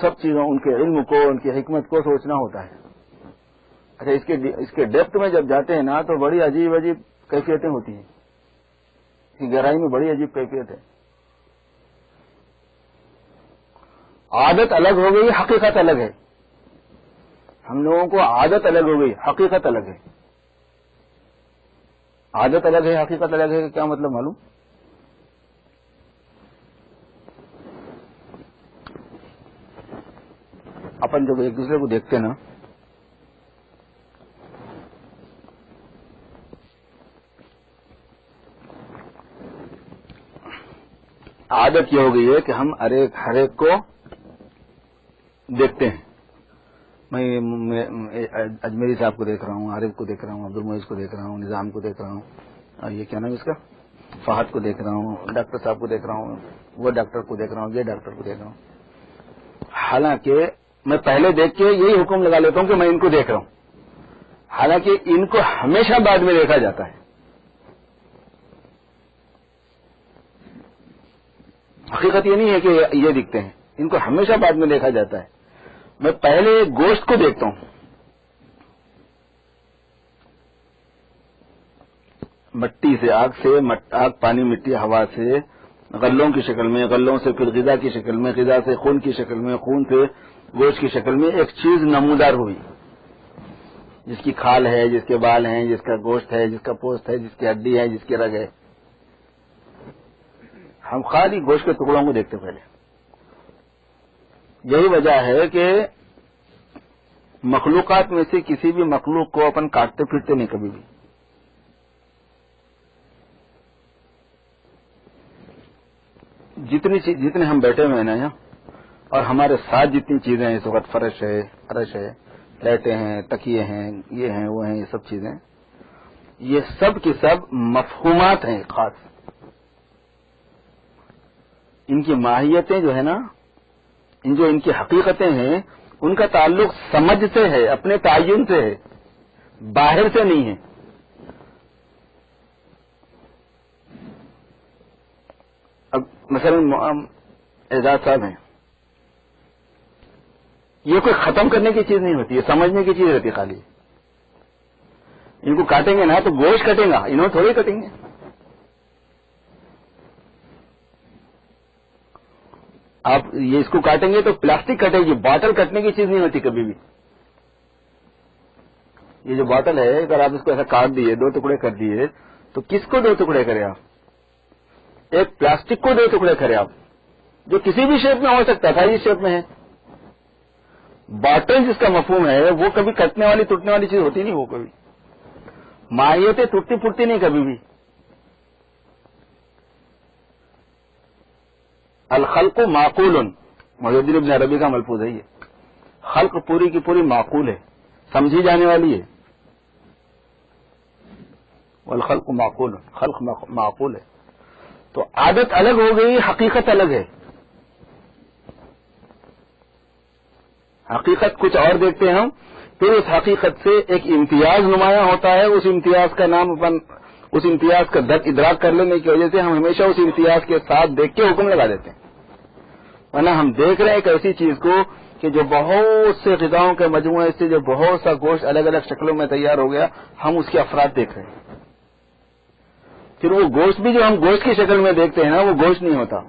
سب چیزوں، ان کے علم کو، ان کی حکمت کو سوچنا ہوتا ہے. اچھا، اس کے ڈیپتھ میں جب جاتے ہیں نا تو بڑی عجیب عجیب کیفیتیں ہوتی ہیں. اس کی گہرائی میں بڑی عجیب کیفیت ہے. عادت الگ ہو گئی، حقیقت الگ ہے. ہم لوگوں کو عادت الگ ہو گئی، حقیقت الگ ہے. عادت الگ ہے، حقیقت الگ ہے. کیا مطلب معلوم؟ اپن جب ایک دوسرے کو دیکھتے نا، عادت یہ ہو گئی ہے کہ ہم ہر ایک کو دیکھتے ہیں. میں اجمیری صاحب کو دیکھ رہا ہوں، عارف کو دیکھ رہا ہوں، عبد المعیز کو دیکھ رہا ہوں، نظام کو دیکھ رہا ہوں، اور یہ کیا نام اس کا، فہد کو دیکھ رہا ہوں، ڈاکٹر صاحب کو دیکھ رہا ہوں، وہ ڈاکٹر کو دیکھ رہا ہوں، یہ ڈاکٹر کو دیکھ رہا ہوں. حالانکہ میں پہلے دیکھ کے یہی حکم لگا لیتا ہوں کہ میں ان کو دیکھ رہا ہوں، حالانکہ ان کو ہمیشہ بعد میں دیکھا جاتا ہے. حقیقت یہ نہیں ہے کہ یہ دکھتے ہیں، ان کو ہمیشہ بعد میں دیکھا جاتا ہے. میں پہلے گوشت کو دیکھتا ہوں، مٹی سے، آگ پانی مٹی ہوا سے، غلوں کی شکل میں، غلوں سے پھر غذا کی شکل میں، غذا سے خون کی شکل میں، خون سے گوشت کی شکل میں ایک چیز نمودار ہوئی، جس کی کھال ہے، جس کے بال ہیں، جس کا گوشت ہے، جس کا پوست ہے، جس کی ہڈی ہے، جس کی رگ ہے. ہم خالی گوشت کے ٹکڑوں کو دیکھتے پہلے. یہی وجہ ہے کہ مخلوقات میں سے کسی بھی مخلوق کو اپن کاٹتے پھرتے نہیں کبھی بھی. جتنے ہم بیٹھے ہوئے ہیں نا یہاں، اور ہمارے ساتھ جتنی چیزیں ہیں اس وقت، فرش ہے، عرش ہے، لیٹیں ہیں، تکیے ہیں، یہ ہیں وہ ہیں، یہ سب چیزیں، یہ سب کی سب مفہومات ہیں خاص. ان کی ماہیتیں جو ہے نا، ان کی حقیقتیں ہیں، ان کا تعلق سمجھ سے ہے، اپنے تعین سے ہے، باہر سے نہیں ہے. اب مثلا اعجاز صاحب ہیں، یہ کوئی ختم کرنے کی چیز نہیں ہوتی، یہ سمجھنے کی چیز رہتی خالی. ان کو کاٹیں گے نا تو گوشت کٹے گا، انہوں تھوڑی کٹیں گے. آپ یہ اس کو کاٹیں گے تو پلاسٹک کٹے گی، باٹل کٹنے کی چیز نہیں ہوتی کبھی بھی. یہ جو باٹل ہے، اگر آپ اس کو ایسا کاٹ دیے، دو ٹکڑے کر دیے، تو کس کو دو ٹکڑے کرے آپ؟ ایک پلاسٹک کو دو ٹکڑے کرے آپ، جو کسی بھی شیپ میں ہو سکتا ہے، اس شیپ میں ہے. باٹل جس کا مفہوم ہے وہ کبھی کٹنے والی ٹوٹنے والی چیز ہوتی نہیں، وہ کبھی ماہیتیں ٹوٹتی پھوٹتی نہیں کبھی بھی. الخلق معقول، محی الدین ابن عربی کا ملفوظ ہے یہ. خلق پوری کی پوری معقول ہے، سمجھی جانے والی ہے. والخلق معقول، خلق معقول ہے. تو عادت الگ ہو گئی، حقیقت الگ ہے. حقیقت کچھ اور دیکھتے ہیں ہم، پھر اس حقیقت سے ایک امتیاز نمایاں ہوتا ہے، اس امتیاز کا نام اس امتیاز کا درک ادراک کر لینے کی وجہ سے ہم ہمیشہ اس امتیاز کے ساتھ دیکھ کے حکم لگا دیتے ہیں. ورنہ ہم دیکھ رہے ہیں ایک ایسی چیز کو کہ جو بہت سے غذاؤں کے مجموعے سے جو بہت سا گوشت الگ الگ شکلوں میں تیار ہو گیا، ہم اس کے افراد دیکھ رہے ہیں. پھر وہ گوشت بھی جو ہم گوشت کی شکل میں دیکھتے ہیں نا، وہ گوشت نہیں ہوتا،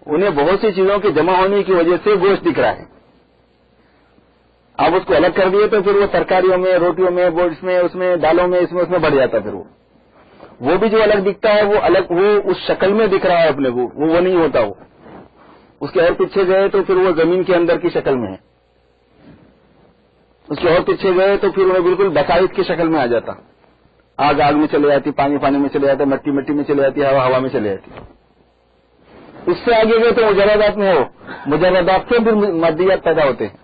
انہیں بہت سی چیزوں کے جمع ہونے کی وجہ سے گوشت دکھ رہا ہے. آپ اس کو الگ کر دیے تو پھر وہ ترکاریوں میں، روٹیوں میں، اس میں دالوں میں، اس میں بڑھ جاتا ہے. پھر وہ بھی جو الگ دکھتا ہے وہ اس شکل میں دکھ رہا ہے اپنے کو، وہ نہیں ہوتا. وہ اس کے اور پیچھے گئے تو پھر وہ زمین کے اندر کی شکل میں ہے، اس کے اور پیچھے گئے تو پھر وہ بالکل بقائد کی شکل میں آ جاتا. آگ میں چلے جاتی، پانی میں چلے جاتا، مٹی میں چلے جاتی، ہوا میں چلے جاتی. اس سے آگے گئے تو مجردات میں ہو، مجردات سے پھر مادیات پیدا ہوتے ہیں.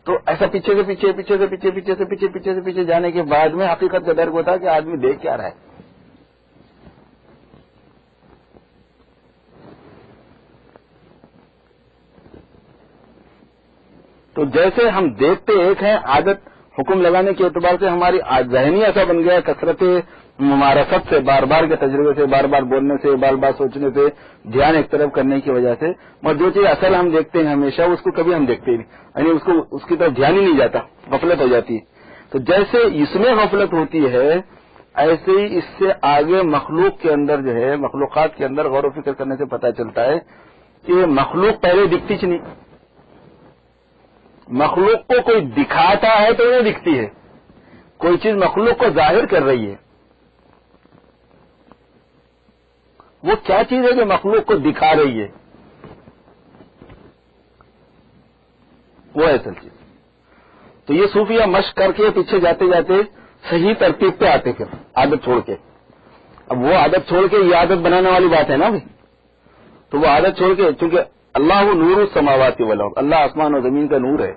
تو ایسا پیچھے سے پیچھے جانے کے بعد میں حقیقت کا درک ہوتا ہے کہ آدمی دیکھ کیا رہا ہے. تو جیسے ہم دیکھتے ایک ہیں، عادت حکم لگانے کے اعتبار سے ہماری ذہنی ایسا بن گیا، کثرت ممارست سے، بار بار کے تجربے سے، بار بار بولنے سے، بار بار سوچنے سے، دھیان ایک طرف کرنے کی وجہ سے، اور جو چیز اصل ہم دیکھتے ہیں ہمیشہ اس کو کبھی ہم دیکھتے ہی نہیں، یعنی اس کی طرف دھیان ہی نہیں جاتا، غفلت ہو جاتی ہے. تو جیسے اس میں غفلت ہوتی ہے، ایسے ہی اس سے آگے مخلوق کے اندر جو ہے، مخلوقات کے اندر غور و فکر کرنے سے پتہ چلتا ہے کہ مخلوق پہلے دکھتی چ نہیں. مخلوق کو کوئی دکھاتا ہے تو وہ دکھتی ہے، کوئی چیز مخلوق کو ظاہر کر رہی ہے. وہ کیا چیز ہے جو مخلوق کو دکھا رہی ہے؟ وہ ہے اصل چیز. تو یہ صوفیہ مشق کر کے پیچھے جاتے جاتے صحیح ترتیب پہ آتے، پھر عادت چھوڑ کے. اب وہ عادت چھوڑ کے یہ عادت بنانے والی بات ہے نا بھائی. تو وہ عادت چھوڑ کے، چونکہ اللہ وہ نور السماوات والارض، اللہ آسمان و زمین کا نور ہے.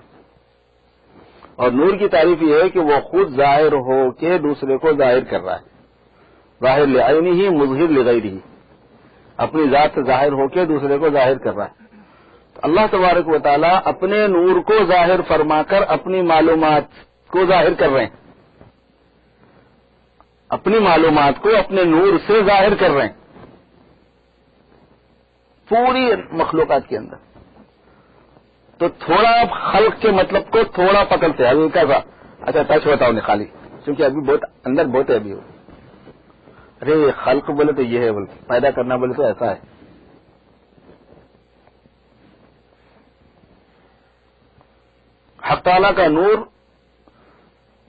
اور نور کی تعریف یہ ہے کہ وہ خود ظاہر ہو کے دوسرے کو ظاہر کر رہا ہے. ظاہر لعینہ مظہر لغیرہ، اپنی ذات سے ظاہر ہو کے دوسرے کو ظاہر کر رہا ہے. اللہ تبارک و تعالی اپنے نور کو ظاہر فرما کر اپنی معلومات کو ظاہر کر رہے ہیں، اپنی معلومات کو اپنے نور سے ظاہر کر رہے ہیں پوری مخلوقات کے اندر. تو تھوڑا آپ خلق کے مطلب کو تھوڑا پکڑتے ہیں، ہلکا سا. اچھا ٹچ ہوتا ہوں خالی، کیونکہ ابھی بہت اندر بہت ہے ابھی. ارے خلق بولے تو یہ ہے، بولے پیدا کرنا بولے تو ایسا ہے. حق تعالیٰ کا نور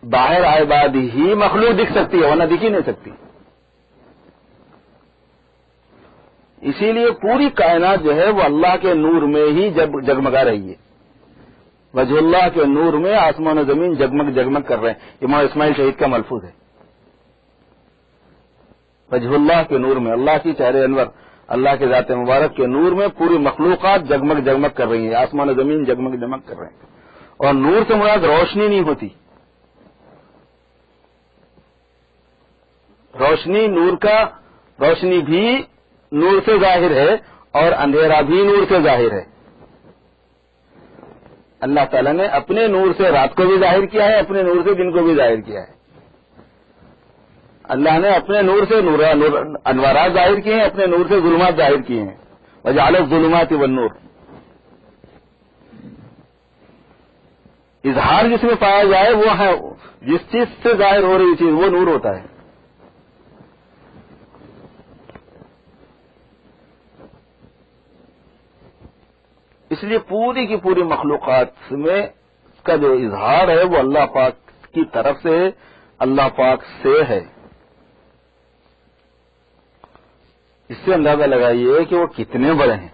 باہر آئے بعد ہی مخلوق دکھ سکتی ہے، ورنہ دکھ ہی نہیں سکتی. اسی لیے پوری کائنات جو ہے وہ اللہ کے نور میں ہی جگمگا رہی ہے. وجہ اللہ کے نور میں آسمان و زمین جگمگ جگمگ کر رہے ہیں. امام اسماعیل شہید کا ملفوظ ہے. وجہ اللہ کے نور میں، اللہ کی چہرے انور، اللہ کے ذات مبارک کے نور میں پوری مخلوقات جگمگ جگمگ کر رہی ہیں، آسمان و زمین جگمگ جگمگ کر رہے ہیں. اور نور سے مراد روشنی نہیں ہوتی. روشنی بھی نور سے ظاہر ہے اور اندھیرا بھی نور سے ظاہر ہے. اللہ تعالیٰ نے اپنے نور سے رات کو بھی ظاہر کیا ہے، اپنے نور سے دن کو بھی ظاہر کیا ہے. اللہ نے اپنے نور سے انوارات ظاہر کیے ہیں، اپنے نور سے ظلمات ظاہر کیے ہیں. وجعل الظلمات والنور. اظہار جس میں پایا جائے وہ ہے، جس چیز سے ظاہر ہو رہی چیز وہ نور ہوتا ہے. اس لیے پوری کی پوری مخلوقات میں اس کا جو اظہار ہے وہ اللہ پاک کی طرف سے، اللہ پاک سے ہے. اس سے اندازہ لگائیے کہ وہ کتنے بڑے ہیں.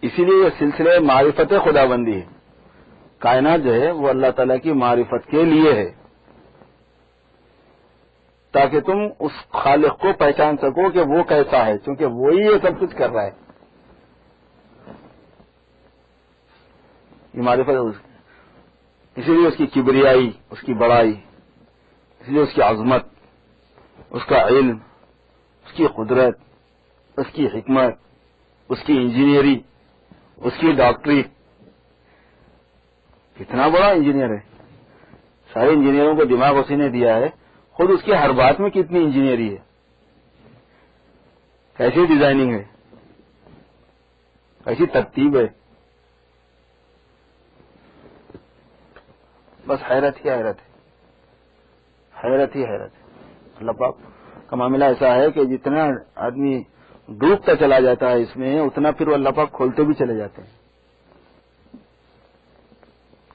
اسی لیے یہ سلسلے معرفت خدا بندی ہے. کائنات جو ہے وہ اللہ تعالیٰ کی معرفت کے لیے ہے، تاکہ تم اس خالق کو پہچان سکو کہ وہ کیسا ہے، کیونکہ وہی یہ سب کچھ کر رہا ہے. یہ معرفت، اسی لیے اس کی کبریائی، اس کی بڑائی، اس لیے اس کی عظمت، اس کا علم، اس کی قدرت، اس کی حکمت، اس کی انجینئرنگ، اس کی ڈاکٹری. کتنا بڑا انجینئر ہے. سارے انجینئروں کو دماغ اسی نے دیا ہے. خود اس کی ہر بات میں کتنی انجینئرنگ ہے، کیسی ڈیزائننگ ہے، کیسی ترتیب ہے. بس حیرت ہی حیرت ہے، حیرت ہی حیرت ہے. اللہ پاک کا معاملہ ایسا ہے کہ جتنا آدمی ڈوبتا چلا جاتا ہے اس میں، اتنا پھر وہ اللہ پاک کھولتے بھی چلے جاتے ہیں.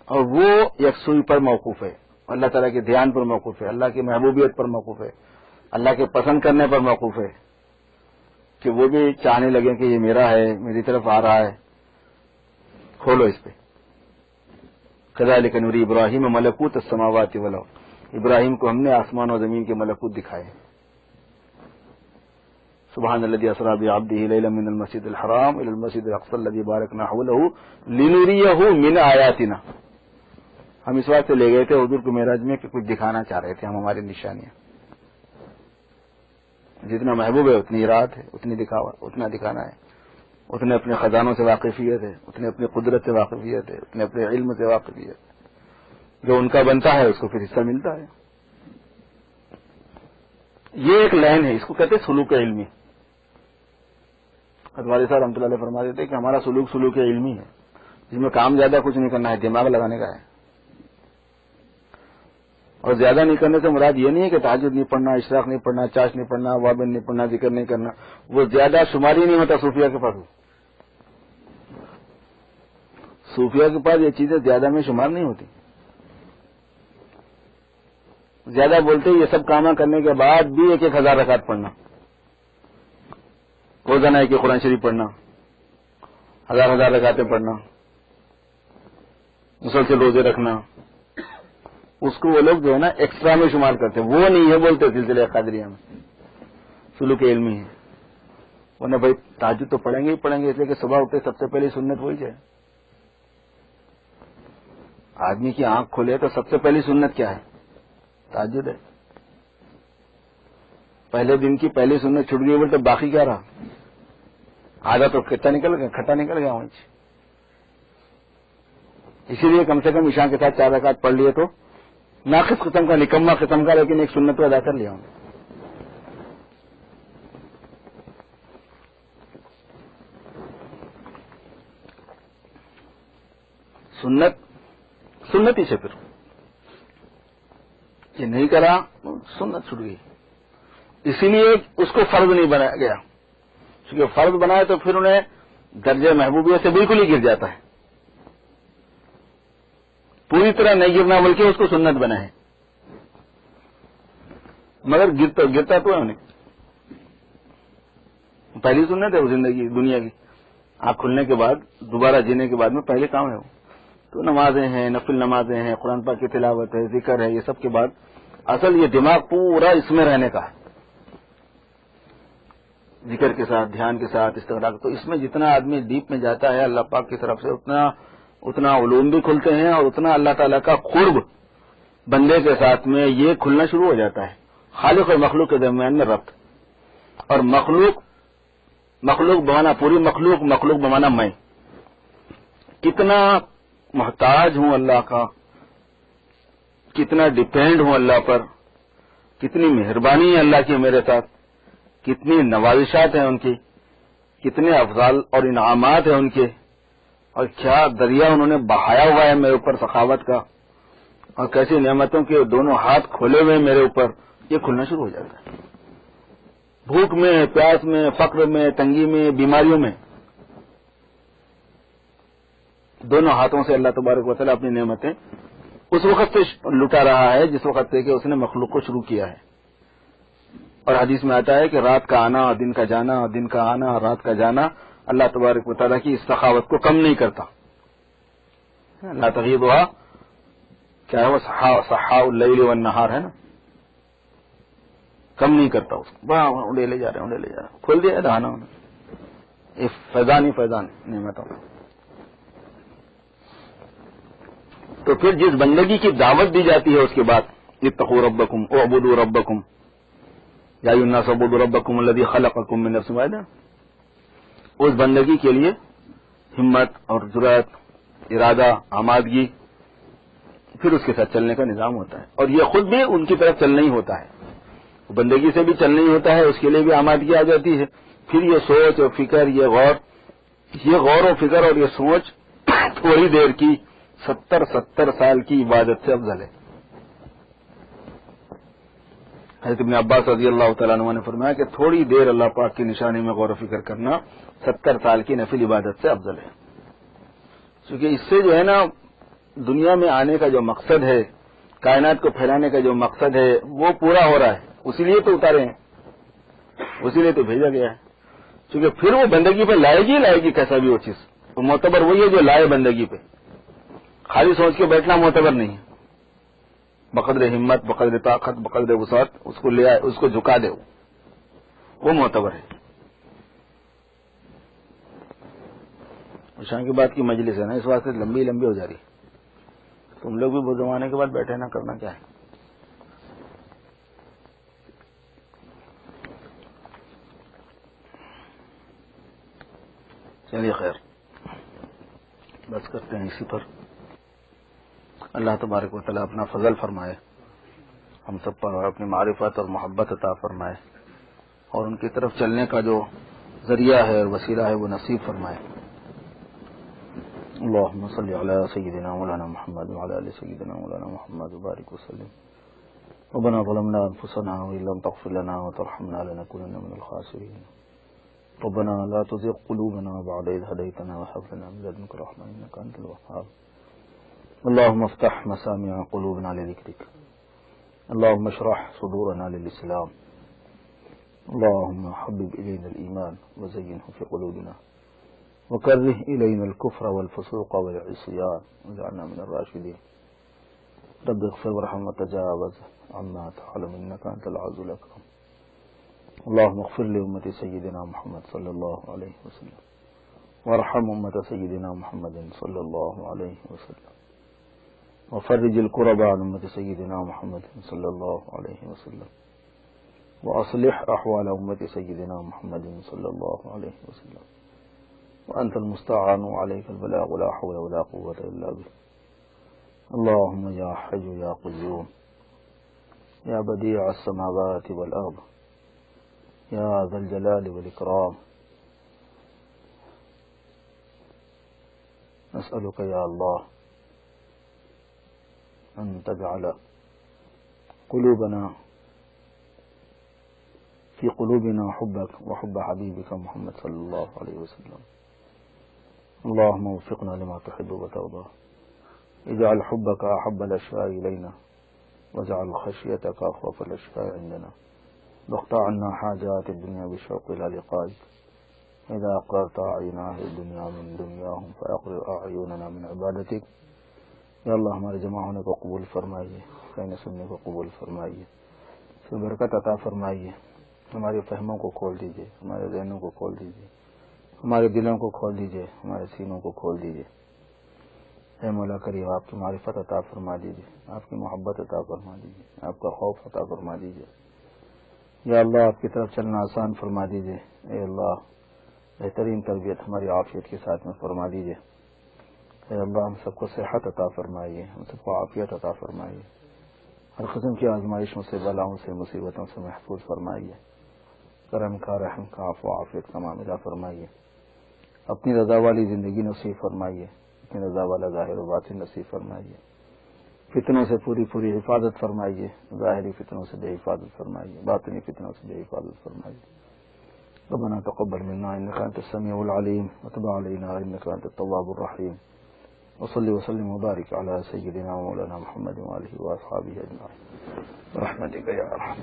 اور وہ یکسوئی پر موقوف ہے، اللہ تعالیٰ کے دھیان پر موقوف ہے، اللہ کی محبوبیت پر موقوف ہے، اللہ کے پسند کرنے پر موقوف ہے کہ وہ بھی چاہنے لگے کہ یہ میرا ہے، میری طرف آ رہا ہے، کھولو اس پہ. کذالک نری ابراہیم ملکوت السماوات والارض. ابراہیم کو ہم نے آسمان و زمین کے ملکوت دکھائے. سبحان الذی اسری بعبدہ لیلا من المسجد الحرام الی المسجد الاقصی الذی بارکنا حولہ لنریہ من آیاتنا. ہم اس واسطے لے گئے تھے حضور کو معراج میں کہ کچھ دکھانا چاہ رہے تھے ہم ہماری نشانیاں. جتنا محبوب ہے اتنی رات ہے، اتنی دکھاوا، اتنا دکھانا ہے. اتنے اپنے خزانوں سے واقفیت ہے، اتنے اپنی قدرت سے واقفیت ہے، اتنے اپنے علم سے واقفیت ہے. جو ان کا بنتا ہے اس کو پھر حصہ ملتا ہے. یہ ایک لائن ہے، اس کو کہتے ہیں سلوک علمی. ادواری صاحب رحمۃ اللہ علیہ فرما دیتے کہ ہمارا سلوک علمی ہے، جس میں کام زیادہ کچھ نہیں کرنا ہے، دماغ لگانے کا ہے. اور زیادہ نہیں کرنے سے مراد یہ نہیں ہے کہ تہجد نہیں پڑھنا، اشراق نہیں پڑھنا، چاش نہیں پڑھنا، وابن نہیں پڑھنا، ذکر نہیں کرنا. وہ زیادہ شماری نہیں ہوتا صوفیہ کے پاس. صوفیہ کے پاس یہ چیزیں زیادہ میں شمار نہیں ہوتی. زیادہ بولتے یہ سب کام کرنے کے بعد بھی 1000 رکعت پڑھنا، روزانہ ایک قرآن شریف پڑھنا، 1000 رکعتیں پڑھنا، مسلسل روزے رکھنا، اس کو وہ لوگ جو ہے نا ایکسٹرا میں شمار کرتے ہیں. وہ نہیں ہے بولتے سلسلہ قادریہ میں سلوک علمی ہے. ورنہ بھائی تہجد تو پڑھیں گے ہی پڑھیں گے، اس لیے کہ صبح اٹھتے سب سے پہلی سنت وہی ہے. آدمی کی آنکھ کھلے تو سب سے پہلی سنت کیا ہے؟ تہجد ہے. پہلے دن کی پہلی سنت چھوٹ گئی بولتے باقی کیا رہا؟ آدھا تو کھٹا نکل گیا وہیں. اسی لیے کم سے کم عشاء کے ساتھ 4 رکعت پڑھ لیے تو ناقص قسم کا، نکما قسم کا، لیکن ایک سنت کو ادا کر لیا ہوں. سنت ہی سے پھر یہ نہیں کرا سنت چھوٹ گئی. اسی لیے اس کو فرض نہیں بنایا گیا، کیونکہ فرض بنائے تو پھر انہیں درجہ محبوبیت سے بالکل ہی گر جاتا ہے. پوری طرح نہیں گرنا بلکہ اس کو سنت بنا ہے، مگر گرتا تو ہے انہیں. پہلی سنت ہے وہ زندگی دنیا کی، آنکھ کھلنے کے بعد دوبارہ جینے کے بعد میں پہلے کام ہے وہ. تو نمازیں ہیں، نفل نمازیں ہیں، قرآن پاک کی تلاوت ہے، ذکر ہے، یہ سب کے بعد اصل یہ دماغ پورا اس میں رہنے کا ہے، ذکر کے ساتھ، دھیان کے ساتھ، استغراق. تو اس میں جتنا آدمی ڈیپ میں جاتا ہے اللہ پاک کی طرف سے اتنا علوم بھی کھلتے ہیں، اور اتنا اللہ تعالیٰ کا قرب بندے کے ساتھ میں یہ کھلنا شروع ہو جاتا ہے. خالق اور مخلوق کے درمیان میں ربط. اور مخلوق بمانا پوری مخلوق بمانا میں کتنا محتاج ہوں اللہ کا، کتنا ڈیپینڈ ہوں اللہ پر، کتنی مہربانی ہے اللہ کی میرے ساتھ، کتنی نوازشات ہیں ان کی، کتنے افضال اور انعامات ہیں ان کے، اور کیا دریا انہوں نے بہایا ہوا ہے میرے اوپر سخاوت کا، اور کیسی نعمتوں کے دونوں ہاتھ کھولے ہوئے میرے اوپر. یہ کھلنا شروع ہو جاتا ہے. بھوک میں، پیاس میں، فقر میں، تنگی میں، بیماریوں میں، دونوں ہاتھوں سے اللہ تبارک و تعالیٰ اپنی نعمتیں اس وقت سے لٹا رہا ہے جس وقت سے کہ اس نے مخلوق کو شروع کیا ہے. اور حدیث میں آتا ہے کہ رات کا آنا اور دن کا جانا، اور دن کا آنا اور رات کا جانا اللہ تبارک و تعالیٰ کی اس سخاوت کو کم نہیں کرتا. لا تغیضھا کیا ہے وہ سحاء اللیل والنہار ہے نا، کم نہیں کرتا اس کو. اڑے لے جا رہے ہیں، کھول دیا ہے دہانا انہیں. فیضان نعمتوں کا. تو پھر جس بندگی کی دعوت دی جاتی ہے اس کے بعد اتقوا ربکم اعبدوا ربکم، یا ایھا الناس اعبدوا ربکم الذی خلقکم من نفس واحدہ. اس بندگی کے لیے ہمت اور جرأت، ارادہ، آمادگی، پھر اس کے ساتھ چلنے کا نظام ہوتا ہے. اور یہ خود بھی ان کی طرف چلنا ہی ہوتا ہے، بندگی سے بھی چلنا ہی ہوتا ہے، اس کے لیے بھی آمادگی آ جاتی ہے. پھر یہ سوچ اور فکر، یہ غور و فکر اور یہ سوچ تھوڑی دیر کی 70 سال کی عبادت سے افضل ہے. حضرت ابن عباس رضی اللہ تعالیٰ عنہ نے فرمایا کہ تھوڑی دیر اللہ پاک کی نشانی میں غور و فکر کرنا 70 سال کی نفل عبادت سے افضل ہے. کیونکہ اس سے جو ہے نا دنیا میں آنے کا جو مقصد ہے، کائنات کو پھیلانے کا جو مقصد ہے وہ پورا ہو رہا ہے. اسی لیے تو اتارے ہیں، اسی لیے تو بھیجا گیا ہے. کیونکہ پھر وہ بندگی پہ لائے گی کیسا بھی وہ چیز. تو معتبر وہی ہے جو لائے بندگی پہ. خالی سوچ کے بیٹھنا معتبر نہیں ہے. بقدر ہمت، بقدر طاقت، بقدر وسعت اس کو لے آئے، اس کو جھکا دے، وہ معتبر ہے. شام کے بعد کی مجلس ہے نا، اس واسطے لمبی ہو جا رہی. تم لوگ بھی بہت زمانے کے بعد بیٹھے نا، کرنا کیا ہے. چلیے خیر، بس کرتے ہیں اسی پر. اللہ تبارک و تعالیٰ اپنا فضل فرمائے ہم سب پر، اور اپنی معرفت اور محبت عطا فرمائے، اور ان کی طرف چلنے کا جو ذریعہ ہے اور وسیلہ ہے وہ نصیب فرمائے. اللهم صل على سيدنا مولانا محمد وعلى آل سيدنا مولانا محمد وبارك وسلم. ربنا ظلمنا أنفسنا وإن لم تغفر لنا وترحمنا لنكونن من الخاسرين. ربنا لا تزغ قلوبنا بعد إذ هديتنا وهب لنا من لدنك رحمة إنك أنت الوهاب. اللهم افتح مسامع قلوبنا لذكرك. اللهم اشرح صدورنا للإسلام. اللهم حبب إلينا الإيمان وزينه في قلوبنا وكره إلينا الكفر والفسوق والعصيان واجعلنا من الراشدين. رب اغفر وارحم وتجاوز عما تعلم إنك أنت العزيز الأكرم. اللهم اغفر لأمة سيدنا محمد صلى الله عليه وسلم، وارحم أمة سيدنا محمد صلى الله عليه وسلم، وفرج الكرب عن أمة سيدنا محمد صلى الله عليه وسلم، وأصلح أحوال أمة سيدنا محمد صلى الله عليه وسلم. وأنت المستعان وعليك البلاغ ولا حول ولا قوة إلا بك. اللهم يا حي يا قيوم يا بديع السماوات والأرض يا ذا الجلال والإكرام، نسألك يا الله أن تجعل في قلوبنا حبك وحب حبيبك محمد صلى الله عليه وسلم. اللهم وفقنا لما تحب وترضى. اجعل حبك أحب الأشياء إلينا، واجعل خشيتك أخوف الأشياء عندنا. واقطع عنا حاجات الدنيا بالشوق إلى لقائك. إذا أقررت أعينا أهل الدنيا من دنياهم فأقرر أعيننا من عبادتك. یا اللہ ہمارے جمع ہونے کو قبول فرمائیے، کہنے سننے کو قبول فرمائیے، پھر برکت عطا فرمائیے. ہمارے فہموں کو کھول دیجیے، ہمارے ذہنوں کو کھول دیجیے، ہمارے دلوں کو کھول دیجیے، ہمارے سینوں کو کھول دیجیے. اے مولا کریم، آپ کی معرفت عطا فرما دیجیے، آپ کی محبت عطا فرما دیجیے، آپ کا خوف عطا فرما دیجیے. یا اللہ آپ کی طرف چلنا آسان فرما دیجیے. اے اللہ بہترین تربیت ہماری عافیت کے ساتھ میں فرما دیجیے. اے اللہ ہم سب کو صحت عطا فرمائیے، ہم سب کو عافیت عطا فرمائیے، ہر قسم کی آزمائشوں سے، بلاؤں سے، مصیبتوں سے محفوظ فرمائیے. کرم کا، رحم کا، عفو و عافیت کا معاملہ فرمائیے. اپنی رضا والی زندگی نصیب فرمائیے، اپنی رضا والا ظاہر و باطن نصیب فرمائیے. فتنوں سے پوری حفاظت فرمائیے، ظاہری فتنوں سے بے حفاظت فرمائیے، باطنی فتنوں سے بے حفاظت فرمائیے. ربنا تقبل منا انك انت السميع العليم وتب علينا انك انت التواب الرحيم. وصلي وسلم وبارك على سيدنا ومولانا محمد وآله وأصحابه أجمعين برحمتك يا أرحم.